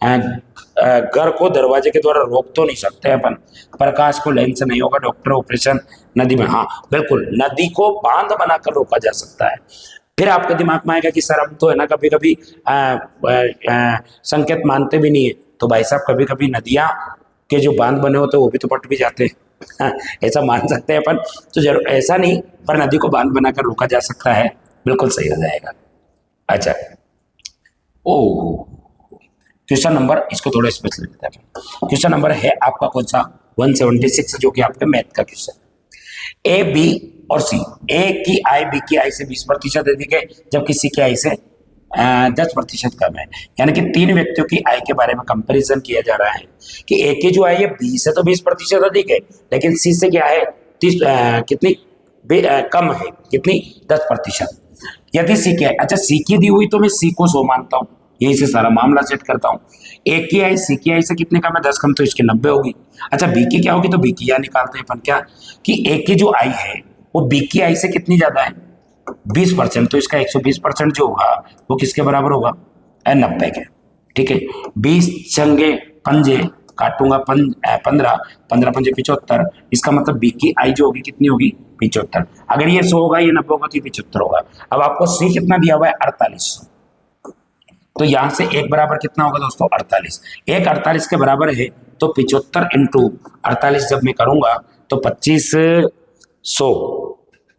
घर को दरवाजे के द्वारा रोक तो नहीं सकते अपन, प्रकाश को लेंस से नहीं होगा, डॉक्टर ऑपरेशन, नदी में, हाँ बिल्कुल नदी को बांध बनाकर रोका जा सकता है। फिर आपके दिमाग में आएगा कि सर हम तो है ना कभी कभी संकेत मानते भी नहीं है, तो भाई साहब कभी कभी नदियां के जो बांध बने होते हैं वो भी तो पट भी जाते हैं, हाँ, ऐसा मान सकते हैं अपन। तो जरूर ऐसा नहीं, पर नदी को बांध बनाकर रोका जा सकता है, बिल्कुल सही हो जाएगा। अच्छा ओ क्वेश्चन नंबर, इसको थोड़ा स्पेशल लेते हैं। क्वेश्चन नंबर है आपका कौन सा 176, जो कि आपके मैथ का क्वेश्चन। ए बी और सी, ए की आय बी की आय से 20% अधिक है, जबकि सी की आय से 10% कम है। यानी कि 3 व्यक्तियों की आय के बारे में कंपैरिजन किया जा रहा है कि ए की जो आय है बी से तो 20% अधिक है, लेकिन सी से क्या है 30 कितनी कम है, कितनी 10%। यदि सी की आय, अच्छा सी की दी हुई तो मैं सी को 100 मानता हूँ, यही से सारा मामला सेट करता हूँ। ए की आई सी की आई से कितने कम है 10 कम, तो इसकी 90 होगी। अच्छा बी की क्या होगी, तो बी की या निकालते हैं अपन क्या कि ए की जो आई है वो बी की आई से कितनी ज्यादा है 20%, तो इसका 120% जो होगा वो किसके बराबर होगा 90 के। ठीक है 20 चंगे पंजे काटूंगा 15 15 पंजे 75, इसका मतलब बी की आई जो होगी कितनी होगी 75। अगर ये 100 होगा ये 90 होगा तो 75 होगा। अब आपको सी कितना दिया हुआ है 48, तो यहां से एक बराबर कितना होगा दोस्तों 48, एक 48 के बराबर है, तो 75 इंटू 48 जब मैं करूंगा तो 2500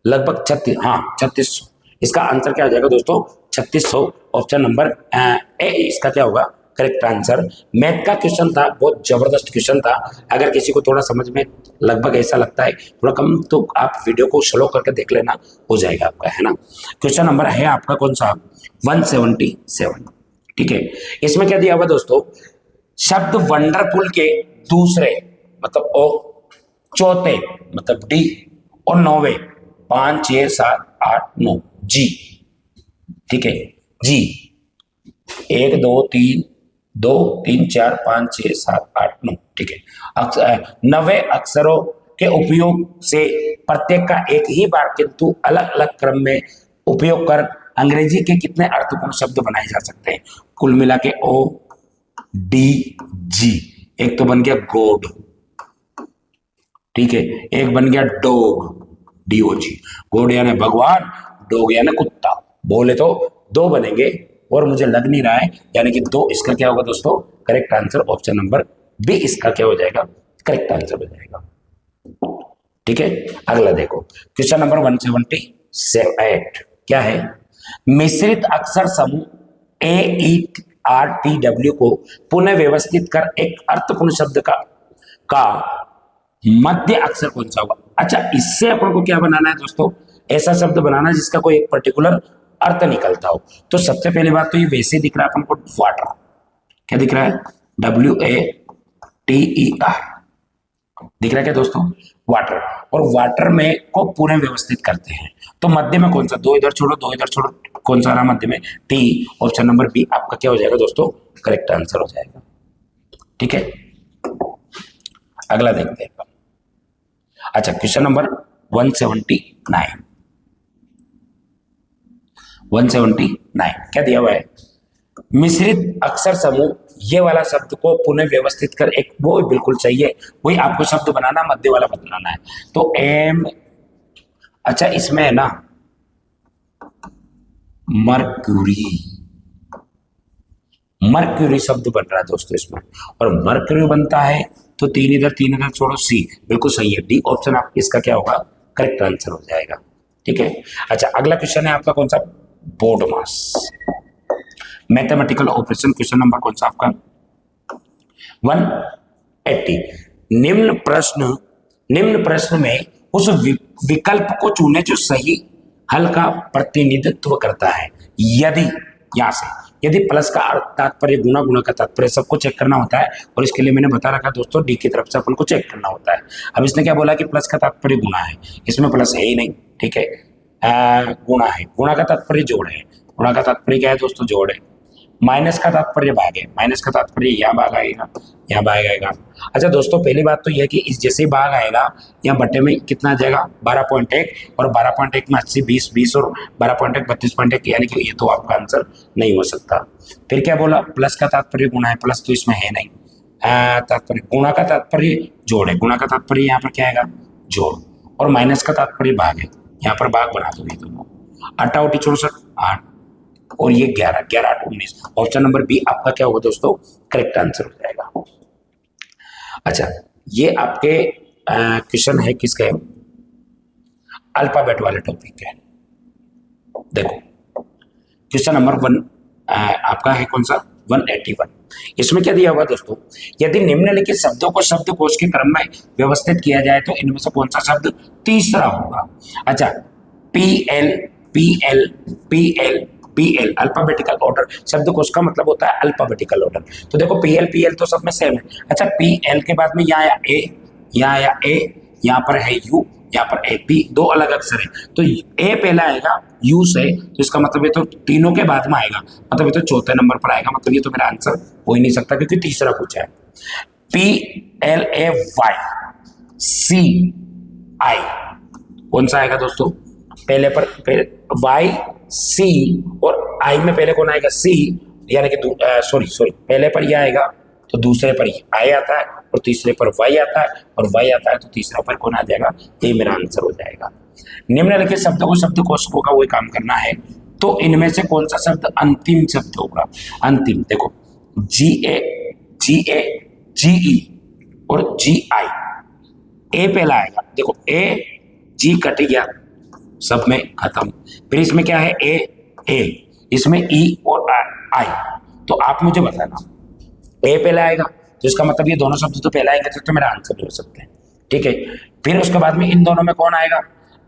लगभग 36, हाँ 3600, इसका आंसर क्या हो जाएगा दोस्तों 3600, ऑप्शन नंबर ए इसका क्या होगा करेक्ट आंसर। मैथ का क्वेश्चन था, बहुत जबरदस्त क्वेश्चन था। अगर किसी को थोड़ा समझ में लगभग ऐसा लगता है थोड़ा कम, तो आप वीडियो को स्लो करके देख लेना, हो जाएगा आपका, है ना। क्वेश्चन नंबर है आपका कौन सा 177। ठीक है इसमें क्या दिया हुआ दोस्तों, शब्द वंडरफुल के दूसरे मतलब ओ, चौथे मतलब डी और 9वें 5 6 7 8 9 जी, ठीक है, जी। 1 2 3 2 3 4 5 6 7 8 9, ठीक है। 90 अक्षरों के उपयोग से प्रत्येक का एक ही बार किंतु अलग अलग क्रम में उपयोग कर अंग्रेजी के कितने अर्थपूर्ण शब्द बनाए जा सकते हैं? कुल मिला के ओ डी जी। एक तो बन गया गोड, ठीक है, एक बन गया डोग, डीओजी। गोड यानी भगवान, डोग यानी कुत्ता। बोले तो दो बनेंगे और मुझे लग नहीं रहा है, यानी कि दो इसका क्या होगा दोस्तों? Correct answer option number B इसका क्या हो जाएगा? करेक्ट आंसर हो जाएगा, ठीक है। अगला देखो क्वेश्चन नंबर 178 क्या है? मिश्रित अक्षर समूह ए ई आर टी डब्ल्यू को पुनः व्यवस्थित कर एक अर्थपूर्ण शब्द का मध्य अक्षर कौन सा होगा? अच्छा, इससे अपन को क्या बनाना है दोस्तों? ऐसा शब्द बनाना जिसका कोई एक पर्टिकुलर अर्थ निकलता हो। तो सबसे पहली बात तो ये वैसे दिख रहा है अपन को, वाटर। क्या दिख रहा है? WATER दिख रहा है क्या दोस्तों? वाटर। और वाटर में को पूरे व्यवस्थित करते हैं तो मध्य में कौन सा? दो इधर छोड़ो, दो इधर छोड़ो, कौन सा रहा मध्य में? टी। ऑप्शन नंबर बी आपका क्या हो जाएगा दोस्तों? करेक्ट आंसर हो जाएगा, ठीक है। अगला देखते हैं। अच्छा, क्वेश्चन नंबर 179 क्या दिया हुआ है? मिश्रित अक्षर समूह ये वाला शब्द को पुनः व्यवस्थित कर एक, वो बिल्कुल चाहिए, वही आपको शब्द बनाना, मध्य वाला मत बनाना है। तो एम, अच्छा इसमें है ना मर्क्यूरी, मर्क्यूरी शब्द बन रहा है दोस्तों इसमें, और मर्क्यूरी बनता है तो तीन इधर छोड़ो, सी बिल्कुल सही है। डी ऑप्शन आप इसका क्या होगा? करेक्ट आंसर हो जाएगा, ठीक है। अच्छा, अगला क्वेश्चन है आपका कौन सा? बोर्ड मास, मैथमेटिकल ऑपरेशन। क्वेश्चन नंबर कौन सा आपका? 180। निम्न प्रश्न में उस विकल्प को चुने जो सही हल का प्रतिनिधित्व करता है। यदि प्लस का तात्पर्य गुना, गुना का तात्पर्य, सबको चेक करना होता है और इसके लिए मैंने बता रखा दोस्तों डी की तरफ से अपन को चेक करना होता है। अब इसने क्या बोला कि प्लस का तात्पर्य गुना है, इसमें प्लस है ही नहीं, ठीक है। गुना है, गुना का तात्पर्य जोड़ है, गुणा का तात्पर्य क्या है दोस्तों? जोड़ है। माइनस का तात्पर्य भाग है, माइनस का तात्पर्य यहाँ भाग आएगा, यहाँ भाग आएगा। अच्छा दोस्तों, पहली बात तो यह है कि इस जैसे भाग आएगा यहाँ बट्टे में कितना आ जाएगा? 12.1, और 12.1 में 80 20 20 और 12.1 32.1, यानी कि ये तो आपका आंसर नहीं हो सकता। फिर क्या बोला? प्लस का तात्पर्य गुणा है, प्लस तो इसमें है नहीं। तात्पर्य गुणा का तात्पर्य जोड़ है, गुणा का तात्पर्य यहाँ पर क्या आएगा? जोड़। और माइनस का तात्पर्य भाग है, यहाँ पर भाग बना दो ये दोनों। 8 8 64 8 और ये 11 11 8 19। ऑप्शन नंबर बी आपका क्या होगा दोस्तों? करेक्ट आंसर हो जाएगा। अच्छा, ये आपके क्वेश्चन है किसके? अल्फाबेट वाले टॉपिक के। देखो क्वेश्चन नंबर 1 आपका है कौन सा? 181। इसमें क्या दिया हुआ दोस्तों? यदि निम्नलिखित शब्दों को शब्दकोश के क्रम में व्यवस्थित किया जाए तो इनमें से कौन सा शब्द तीसरा होगा? अच्छा, PL PL PL PL alphabetical order, शब्दकोश का मतलब होता है अल्फाबेटिकल ऑर्डर। तो देखो PL तो सब में सेम है। अच्छा, PL के बाद में यहाँ आया A, यहाँ आया A, यहाँ पर है U, यहाँ पर AP, दो अलग अक्षर है। तो A पहला आएगा U से, तो इसका मतलब ये तो तीनों के बाद में आएगा, मतलब ये तो चौथे नंबर पर आएगा, मतलब ये तो मेरा आंसर हो ही नहीं सकता क्योंकि तीसरा पूछा है। PLAYCI कौन सा आएगा दोस्तों? पहले पर Y C और I में पहले कौन आएगा? C, यानी कि सॉरी पहले पर यह आएगा तो दूसरे पर I आता है और तीसरे पर Y आता है और Y आता है तो तीसरा पर कौन आ जाएगा? ये मेरा आंसर हो जाएगा। निम्नलिखित शब्दों को शब्दकोशों का वही काम करना है, तो इनमें से कौन सा शब्द अंतिम शब्द होगा? अंतिम देखो GA GA GE और GI। A पहला आएगा, देखो A G कट गया, सब में खत्म। फिर इसमें क्या है? A इसमें E और I। तो आप मुझे बताना, A पहला आएगा तो इसका मतलब ये दोनों शब्द तो पहला आएंगे तो मेरा आंसर भी हो सकते हैं, ठीक है। फिर उसके बाद में इन दोनों में कौन आएगा?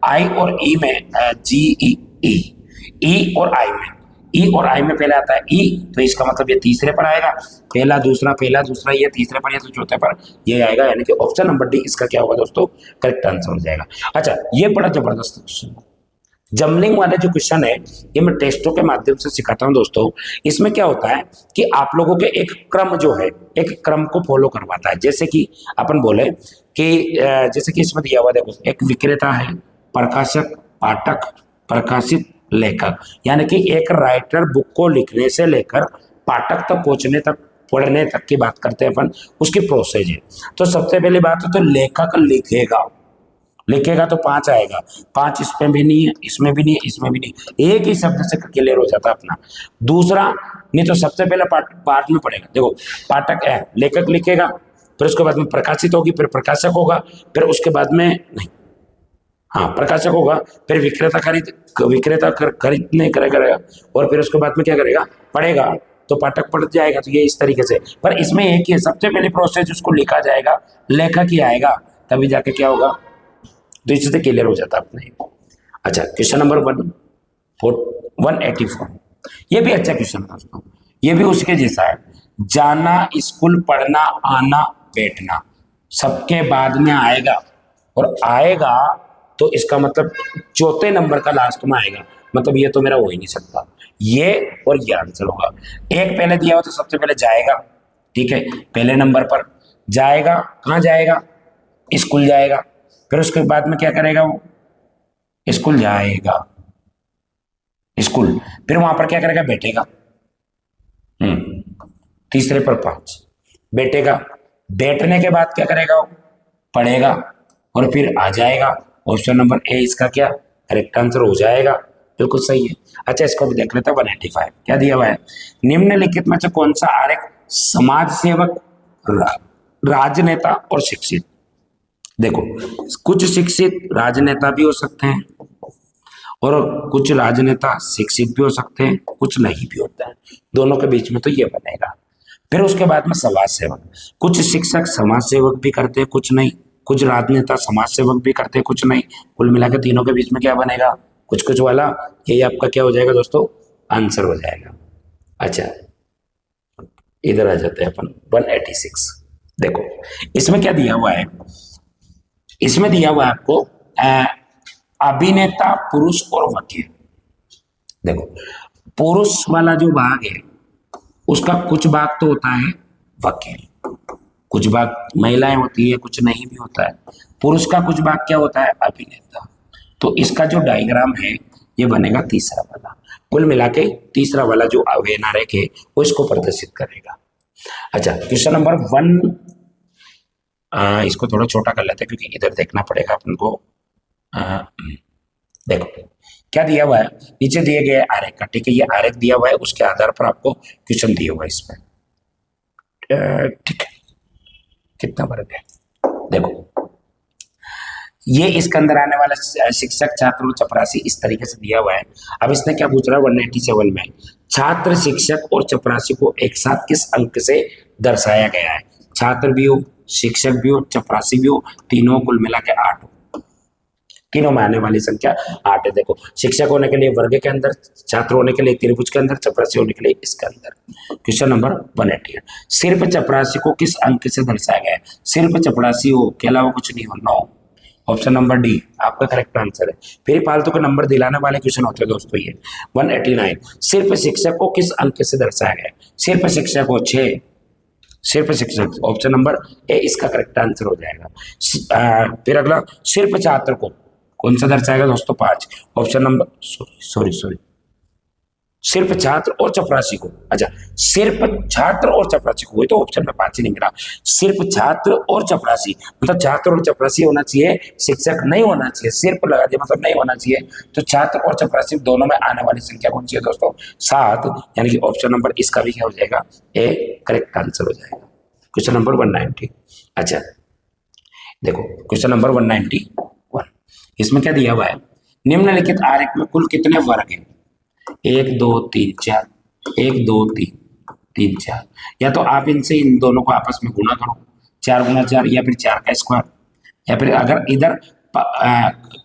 I और E में GE E और I में, E और I में पहले आता है E, तो इसका मतलब ये तीसरे पर आएगा। पहला दूसरा, ये तीसरे पर, या तो चौथे पर ये आएगा, यानी कि ऑप्शन नंबर डी इसका क्या होगा दोस्तों? करेक्ट आंसर हो जाएगा। अच्छा, ये बड़ा जबरदस्त क्वेश्चन है, जमलिंग वाले जो क्वेश्चन है ये मैं टेस्टों के माध्यम से सिखाता हूं दोस्तों। इसमें क्या होता है कि आप लोगों के एक क्रम जो है, एक क्रम को फॉलो करवाता है। जैसे कि अपन बोले कि जैसे कि इसमें दिया हुआ देखो, एक विक्रेता है, प्रकाशक, पाठक, प्रकाशित, लेखक। यानी कि एक राइटर बुक को लिखने से लेकर पाठक तक पहुंचने तक, पढ़ने तक की बात करते हैं अपन, उसकी प्रोसेस है। तो सबसे पहली बात है तो लेखक लिखेगा, लिखेगा तो 5 आएगा, 5 इसमें भी नहीं है, इसमें भी नहीं है, इसमें भी नहीं, एक ही शब्द से क्लियर हो जाता अपना। दूसरा नहीं तो सबसे पहले पार्ट में पड़ेगा, देखो पाठक है, लेखक लिखेगा, फिर उसके बाद में प्रकाशित होगी, फिर प्रकाशक होगा, फिर उसके बाद में नहीं, हाँ प्रकाशक होगा, फिर विक्रेता खरीदने करेगा, और फिर उसके बाद में क्या करेगा, पढ़ेगा, तो पाठक पढ़ जाएगा। तो ये इस तरीके से, पर इसमें एक ही है, सबसे पहले प्रोसेस उसको लिखा जाएगा, लेखक ही आएगा, तभी जाके क्या होगा, तो इससे क्लियर हो जाता अपने। अच्छा, क्वेश्चन नंबर 184, ये भी अच्छा क्वेश्चन था दोस्तों, ये भी उसके जैसा है। जाना, स्कूल, पढ़ना, आना, बैठना, सबके बाद में आएगा, और आएगा तो इसका मतलब चौथे नंबर का लास्ट में आएगा, मतलब ये तो मेरा हो ही नहीं सकता, ये और ये आंसर होगा। एक पहले दिया हो तो सबसे पहले जाएगा, ठीक है, पहले नंबर पर जाएगा, कहाँ जाएगा, स्कूल जाएगा, फिर उसके बाद में क्या करेगा, वो स्कूल जाएगा, स्कूल, फिर वहां पर क्या करेगा, बैठेगा, तीसरे पर 5 बैठेगा, बैठने के बाद क्या करेगा, वो पढ़ेगा, और फिर आ जाएगा। ऑप्शन नंबर ए इसका क्या करेक्ट आंसर हो जाएगा, बिल्कुल सही है। अच्छा, इसको भी देख लेते हैं 185, क्या दिया हुआ है, निम्नलिखित में से कौन सा आरेख समाज सेवक, राजनेता और शिक्षित। देखो, कुछ शिक्षित राजनेता भी हो सकते हैं, और कुछ राजनेता शिक्षित भी हो सकते हैं, कुछ नहीं भी होता है, दोनों के बीच में तो ये बनेगा। फिर उसके बाद में समाज सेवक, कुछ शिक्षक समाज सेवक भी करते हैं, कुछ नहीं, कुछ राजनेता समाज सेवक भी करते हैं, कुछ नहीं, कुल मिलाकर तीनों के बीच में क्या बनेगा, कुछ कुछ वाला, यही आपका क्या हो जाएगा दोस्तों, आंसर हो जाएगा। अच्छा, इधर आ जाते हैं अपन 186। देखो इसमें क्या दिया हुआ है, इसमें दिया हुआ है आपको अभिनेता, पुरुष और वकील। देखो, पुरुष वाला जो भाग है उसका कुछ भाग तो होता है वकील, कुछ भाग महिलाएं होती है, कुछ नहीं भी होता है। पुरुष का कुछ भाग क्या होता है, अभिनेता। तो इसका जो डायग्राम है ये बनेगा तीसरा वाला, कुल मिला के तीसरा वाला जो अवयव आरेख है वो इसको प्रदर्शित करेगा। अच्छा, क्वेश्चन नंबर 1, इसको थोड़ा छोटा कर लेते हैं क्योंकि इधर देखना पड़ेगा अपन को। देखो क्या दिया हुआ है, नीचे दिए गए आरेख का, ठीक है, ये आरेख दिया हुआ है, उसके आधार पर आपको क्वेश्चन दिया हुआ है इसमें, ठीक है, कितना वर्ग है। देखो ये इसके अंदर आने वाला शिक्षक, छात्र और चपरासी इस तरीके से दिया हुआ है। अब इसने क्या पूछ रहा है 187 में, छात्र, शिक्षक और चपरासी को एक साथ किस अंक से दर्शाया गया है। छात्र भी हो, शिक्षक भी हो, चपरासी भी हो, तीनों कुल मिला के 8 हो, तीनों में आने वाली संख्या 8 है। देखो, शिक्षक होने के लिए वर्ग के अंदर, छात्र होने के लिए त्रिभुज के अंदर, चपरासी होने के लिए इसके अंदर। क्वेश्चन नंबर 188, सिर्फ चपरासी को किस अंक से दर्शाया गया है। सिर्फ चपरासी हो के अलावा कुछ नहीं हो, 9। ऑप्शन नंबर डी आपका करेक्ट आंसर है। फिर फालतू के नंबर दिलाने वाले क्वेश्चन होते हैं दोस्तों ये। 189, सिर्फ शिक्षक को किस अंक से दर्शाया गया है। सिर्फ शिक्षक को 6, सिर्फ शिक्षक, ऑप्शन नंबर ए इसका करेक्ट आंसर हो जाएगा। फिर अगला, सिर्फ छात्र को कौन सा दर्शाएगा दोस्तों, 5। ऑप्शन नंबर सॉरी सिर्फ छात्र और चपरासी को, अच्छा सिर्फ छात्र और चपरासी को, वही तो ऑप्शन में 5 ही नहीं मिला। सिर्फ छात्र और चपरासी मतलब छात्र और चपरासी होना चाहिए, शिक्षक नहीं होना चाहिए, सिर्फ लगा दिया मतलब नहीं होना चाहिए। तो छात्र और चपरासी दोनों में आने वाली संख्या कौन सी है दोस्तों, 7, यानी कि ऑप्शन नंबर इसका भी क्या हो जाएगा, ए करेक्ट आंसर हो जाएगा। Question number 190। अच्छा देखो क्वेश्चन नंबर 191, इसमें क्या दिया हुआ है, निम्नलिखित आरेख में कुल कितने वर्ग हैं। 1 2 3 4, 1 2 3 3 4, या तो आप इनसे इन दोनों को आपस में गुणा करो, 4 गुना 4, या फिर 4 का स्क्वायर, या फिर अगर इधर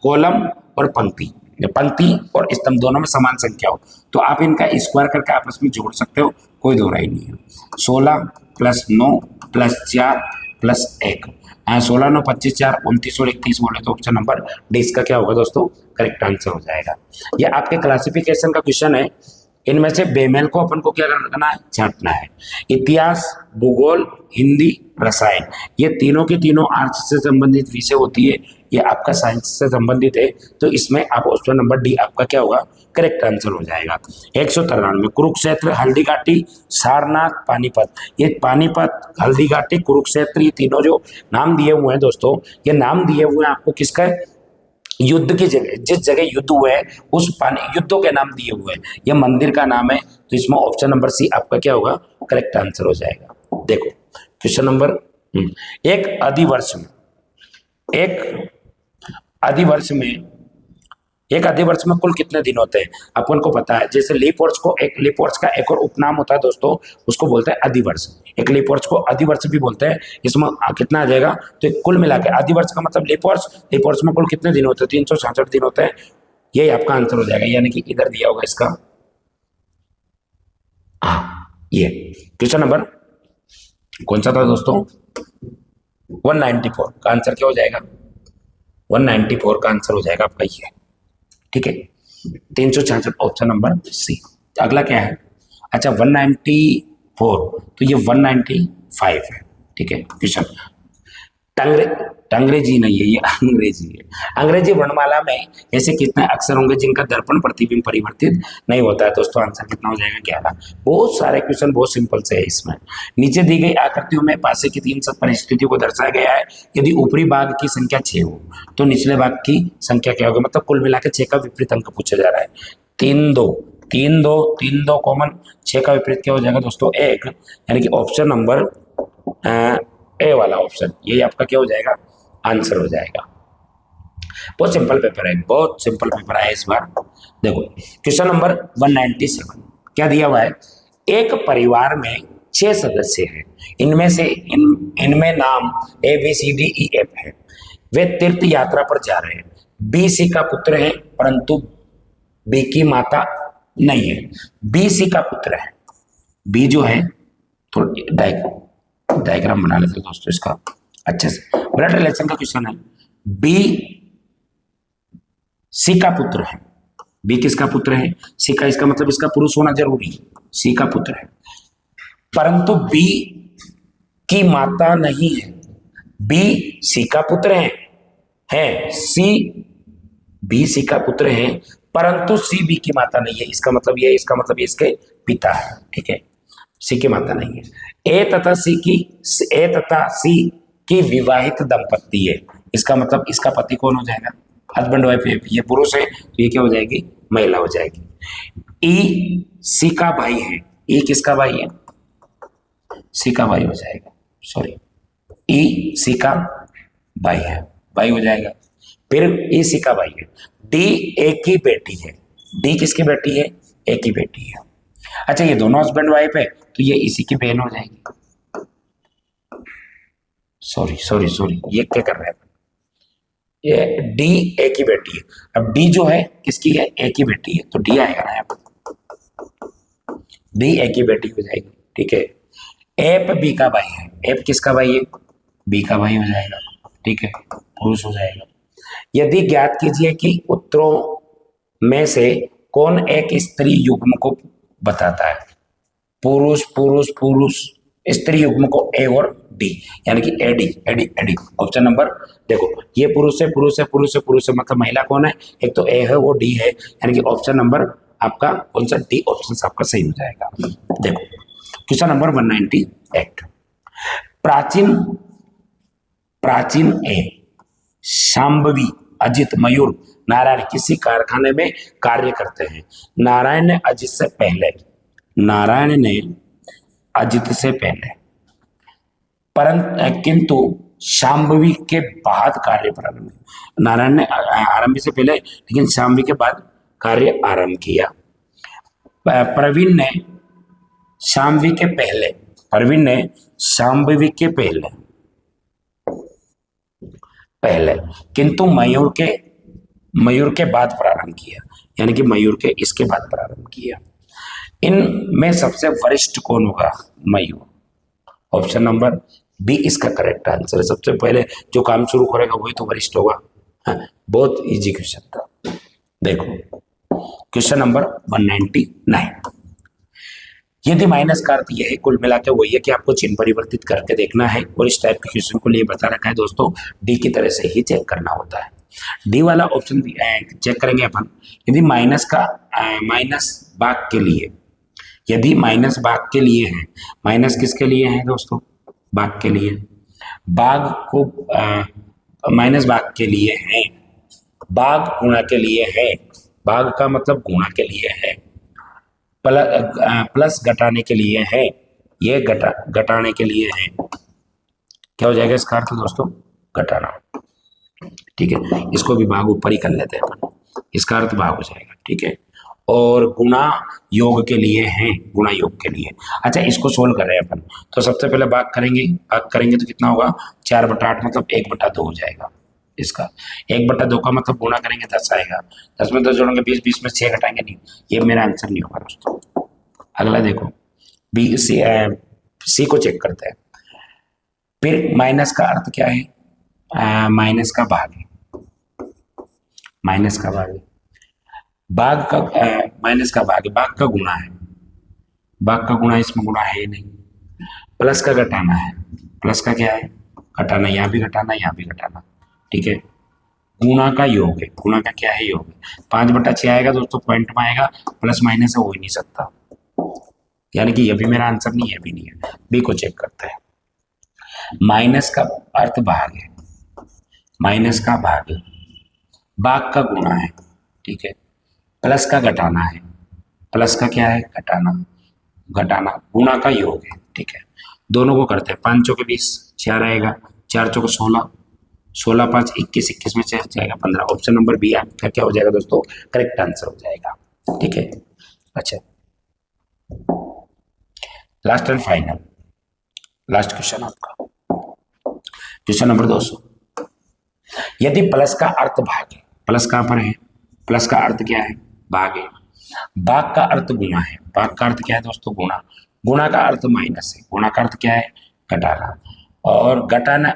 कॉलम और पंक्ति और स्तंभ दोनों में समान संख्या हो तो आप इनका स्क्वायर करके आपस में जोड़ सकते हो, कोई दो राय नहीं है। 16 + 9 + 4 प्लस 1। 16 9 25 4 29 और 31 बोले तो ऑप्शन नंबर डी इसका क्या होगा दोस्तों, करेक्ट आंसर हो जाएगा। ये आपके क्लासिफिकेशन का क्वेश्चन है। इनमें से बेमेल को अपन को क्या करना है, छांटना है। इतिहास, भूगोल, हिंदी, रसायन, ये तीनों की तीनों आर्ट्स से संबंधित विषय होती है, ये आपका साइंस से संबंधित है, तो इसमें आप ऑप्शन नंबर डी आपका क्या होगा, करेक्ट आंसर हो जाएगा। 193 कुरुक्षेत्र, हल्दीघाटी, सारनाथ, पानीपत, ये पानीपत, हल्दीघाटी, कुरुक्षेत्र, ये तीनों जो नाम दिए हुए हैं दोस्तों, ये नाम दिए हुए हैं आपको किसका, युद्ध की जगह, जिस जगह युद्ध हुए हैं उस पानी युद्धों के नाम दिए हुए हैं, यह मंदिर का नाम है, तो इसमें ऑप्शन नंबर सी आपका क्या होगा, करेक्ट आंसर हो जाएगा। देखो क्वेश्चन नंबर, एक अधिवर्ष में एक अधिवर्ष में कुल कितने दिन होते हैं, अपन को पता है। जैसे लीप वर्ष को, एक लीप वर्ष का एक और उपनाम होता है दोस्तों, उसको बोलते हैं अधिवर्ष। एक लीप वर्ष को अधिवर्ष भी बोलते हैं। इसमें कितना आ जाएगा, तो कुल मिला के अधिवर्ष का मतलब लीप वर्ष में कुल कितने दिन होते हैं, 366 दिन होते हैं, यही आपका आंसर हो जाएगा। यानी कि इधर दिया होगा इसका, ये क्वेश्चन नंबर कौन सा था दोस्तों, 194 का आंसर क्या हो जाएगा, 194 का आंसर हो जाएगा आपका ये, ठीक है। 366 ऑप्शन नंबर सी। अगला क्या है, अच्छा 194, तो ये 195 है, ठीक है। क्वेश्चन अंग्रेजी नहीं है, ये अंग्रेजी है। अंग्रेजी वर्णमाला में ऐसे कितने अक्षर होंगे जिनका दर्पण प्रतिबिंब परिवर्तित नहीं होता है दोस्तों, आंसर कितना हो जाएगा, 11। बहुत सारे क्वेश्चन बहुत सिंपल से है इसमें। नीचे दी गई आकृतियों में पासे की 3 परिस्थितियों को दर्शाया गया है। यदि ऊपरी भाग की संख्या 6 हो तो निचले भाग की संख्या क्या होगी, मतलब कुल मिलाकर 6 का विपरीत अंक पूछा जा रहा है। 3 2 कॉमन, 6 का विपरीत क्या हो जाएगा दोस्तों, 1, यानी कि ऑप्शन नंबर ए वाला ऑप्शन, ये आपका क्या हो जाएगा, आंसर हो जाएगा। बहुत सिंपल पेपर है, बहुत सिंपल पेपर है इस बार। देखो क्वेश्चन नंबर 197 क्या दिया हुआ है, एक परिवार में 6 सदस्य हैं, इनमें से इनमें नाम ABCDEF है। वे तीर्थ यात्रा पर जा रहे हैं। B C का पुत्र है परंतु B की माता नहीं है। B C का पुत्र है, B जो है, थोड़ा डायग्राम बना लेते हैं दोस्तों इसका अच्छे से। ब्लड रिलेशन का क्वेश्चन है। बी सी का पुत्र है, बी किसका पुत्र है, सी का, इसका मतलब इसका पुरुष होना जरूरी है, सी का पुत्र है, परंतु बी की माता नहीं है। बी सी का पुत्र है सी बी सी का पुत्र है परंतु सी बी की माता नहीं है। इसका मतलब ये, इसका मतलब ये इसके पिता है, ठीक है, सी की माता नहीं है। ए तथा सी की विवाहित दंपत्ति है, इसका मतलब इसका पति कौन हो जाएगा, हस्बैंड वाइफ है, ये पुरुष है तो ये क्या हो जाएगी, महिला हो जाएगी। ई सी का भाई है, ई किसका भाई है, सी का भाई हो जाएगा, सॉरी ई सी का भाई है, भाई हो जाएगा। फिर ई सी का भाई है। डी ए की बेटी है, डी किसकी बेटी है, ए की बेटी है। अच्छा ये दोनों हस्बैंड वाइफ है तो ये इसी की बहन हो जाएगी। सॉरी ये क्या कर रहे हैं, ये डी ए की बेटी है। अब डी जो है किसकी है, ए की बेटी है, तो डी आएगा ना यहाँ पर, डी ए की बेटी हो जाएगी, ठीक है। एप बी का भाई है, एप किसका भाई है, बी का भाई हो जाएगा, ठीक है, पुरुष हो जाएगा। यदि ज्ञात कीजिए कि उत्तरों में से कौन एक स्त्री युग्म को बताता है, पुरुष पुरुष पुरुष, स्त्री युग्म को ए और डी, यानी कि एडी। ऑप्शन नंबर देखो, ये पुरुष है पुरुष है पुरुष है पुरुष है, मतलब महिला कौन है, एक तो ए है वो डी है, यानी कि ऑप्शन नंबर आपका कौन सा, डी ऑप्शन आपका सही हो जाएगा। देखो क्वेश्चन नंबर 198, प्राचीन ए शांभवी अजित मयूर नारायण किसी कारखाने में कार्य करते हैं। नारायण ने अजित से पहले परंतु किंतु शांभवी के बाद कार्य प्रारंभ, नारायण ने आरंभ से पहले लेकिन शांभवी के बाद कार्य आरंभ किया। प्रवीण ने शांभवी के पहले किंतु मयूर के बाद प्रारंभ किया, यानी कि मयूर के इसके बाद प्रारंभ किया। इनमें सबसे वरिष्ठ कौन होगा, मयूर। ऑप्शन नंबर बी इसका करेक्ट आंसर है। सबसे पहले जो काम शुरू करेगा वही तो वरिष्ठ होगा। हाँ, बहुत इजी क्वेश्चन था। देखो क्वेश्चन नंबर 199। यदि माइनस का अर्थ यह है, कुल मिला के वही है कि आपको चिन्ह परिवर्तित करके देखना है, और इस टाइप के क्वेश्चन को लिए बता रखा है दोस्तों, डी की तरह से ही चेक करना होता है। डी वाला ऑप्शन चेक करेंगे अपन। यदि माइनस का माइनस भाग के लिए, यदि माइनस भाग के लिए है, माइनस किसके लिए है दोस्तों? भाग के लिए। भाग को माइनस भाग के लिए है, भाग गुणा के लिए है, भाग का मतलब गुणा के लिए है, प्लस घटाने के लिए है, ये घटाने के लिए है। क्या हो जाएगा इसका अर्थ दोस्तों? घटाना। ठीक है, इसको भी भाग ऊपर ही कर लेते हैं अपन, इसका अर्थ भाग हो जाएगा। ठीक है, और गुणा योग के लिए है, गुणा योग के लिए। अच्छा, इसको सोल्व कर रहे हैं अपन, तो सबसे पहले भाग करेंगे, भाग करेंगे तो कितना होगा? 4/8 मतलब 1/2 हो जाएगा इसका। 1/2 का मतलब गुणा करेंगे 10 आएगा, 10 में 10 जोड़ेंगे 20, 20 में 6 घटाएंगे, नहीं, ये मेरा आंसर नहीं होगा दोस्तों। अगला देखो, बी सी को चेक करते हैं। फिर माइनस का अर्थ क्या है? माइनस का भाग है, माइनस का भाग है, भाग का माइनस का भाग है, भाग का गुणा है, भाग का गुणा, इसमें गुणा है ही नहीं। प्लस का घटाना है, प्लस का क्या है? घटाना, यहाँ भी घटाना, यहाँ भी घटाना। ठीक है, गुणा का योग है, गुणा का क्या है? योग है। 5/6 आएगा दोस्तों, पॉइंट में आएगा, प्लस माइनस हो ही नहीं सकता, यानी कि ये भी मेरा आंसर नहीं है, भी नहीं है। बी को चेक करते हैं। माइनस का अर्थ भाग है, माइनस का भाग, भाग का गुणा है। ठीक है, प्लस का घटाना है, प्लस का क्या है? घटाना, घटाना, गुणा का योग है। ठीक है, दोनों को करते हैं। 5 चौके 20, 4 आएगा, 4 चौके 16, 16 5 21, 21 में से जाएगा 15। ऑप्शन नंबर बी आपका क्या हो जाएगा दोस्तों? करेक्ट आंसर हो जाएगा। ठीक है, अच्छा, last and final, last question आपका, क्वेश्चन नंबर 200। यदि प्लस का अर्थ भाग है, प्लस कहां पर है? प्लस का अर्थ क्या है? भाग है। भाग का अर्थ गुणा है, भाग का अर्थ क्या है दोस्तों? गुणा। गुणा का अर्थ माइनस है, गुणा का अर्थ क्या है? घटाना, और घटाना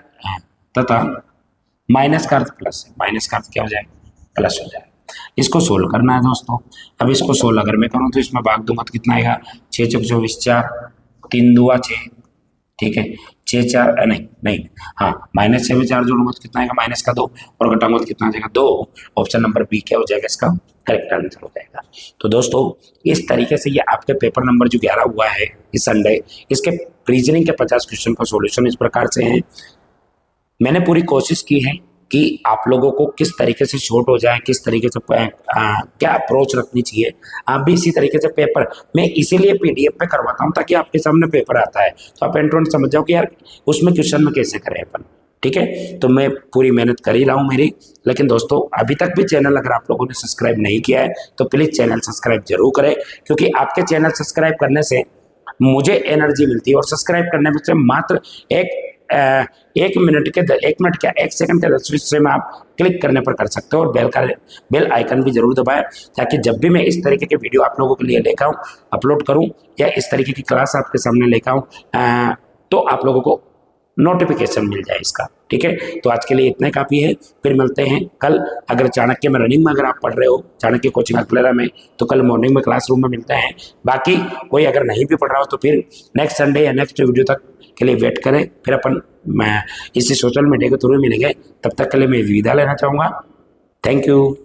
तथा माइनस का अर्थ प्लस है, माइनस का अर्थ क्या हो जाए? प्लस हो जाए। इसको सोल्व करना है दोस्तों। अब इसको सोल्व अगर मैं करूँ तो इसमें भाग दूंगा तो कितना आएगा? 6 चौक 24, 4, 3 दूआ 6। ठीक है, 6 4 नहीं, हाँ, -6 में 4 जोड़ूंगा तो कितना आएगा? माइनस का 2, और घटाऊंगा तो कितना आ जाएगा? 2। ऑप्शन नंबर बी क्या हो जाएगा इसका? करेक्ट आंसर हो जाएगा। तो दोस्तों इस तरीके से ये आपके पेपर नंबर जो 11 हुआ है इस संडे, इसके रीजनिंग के 50 क्वेश्चन का सॉल्यूशन इस प्रकार से है। मैंने पूरी कोशिश की है कि आप लोगों को किस तरीके से शॉर्ट हो जाए, किस तरीके से क्या अप्रोच रखनी चाहिए। आप भी इसी तरीके से पेपर, मैं इसीलिए पीडीएफ पे करवाता हूँ ताकि आपके सामने पेपर आता है तो आप एंड टू एंड समझ जाओ कि यार उसमें क्वेश्चन में कैसे करें अपन। ठीक है, तो मैं पूरी मेहनत कर ही रहा हूँ मेरी। लेकिन दोस्तों अभी तक भी चैनल अगर आप लोगों ने सब्सक्राइब नहीं किया है तो प्लीज़ चैनल सब्सक्राइब जरूर करें, क्योंकि आपके चैनल सब्सक्राइब करने से मुझे एनर्जी मिलती है, और सब्सक्राइब करने में से मात्र एक मिनट क्या 1 सेकंड के 10 हिस्से में आप क्लिक करने पर कर सकते हो, और बेल आइकन भी जरूर दबाएं, ताकि जब भी मैं इस तरीके के वीडियो आप लोगों के लिए लेकर आऊँ, अपलोड करूँ, या इस तरीके की क्लास आपके सामने लेकर आऊँ, तो आप लोगों को नोटिफिकेशन मिल जाए इसका। ठीक है, तो आज के लिए इतने काफ़ी है, फिर मिलते हैं कल। अगर चाणक्य में रनिंग में अगर आप पढ़ रहे हो, चाणक्य कोचिंग अकलेरा में, तो कल मॉर्निंग में क्लासरूम में मिलते हैं। बाकी कोई अगर नहीं भी पढ़ रहा हो तो फिर नेक्स्ट संडे या नेक्स्ट वीडियो तक के लिए वेट करें, फिर अपन मैं इसी सोशल मीडिया के थ्रू मिलेंगे। तब तक के लिए मैं विदा लेना चाहूँगा। Thank you.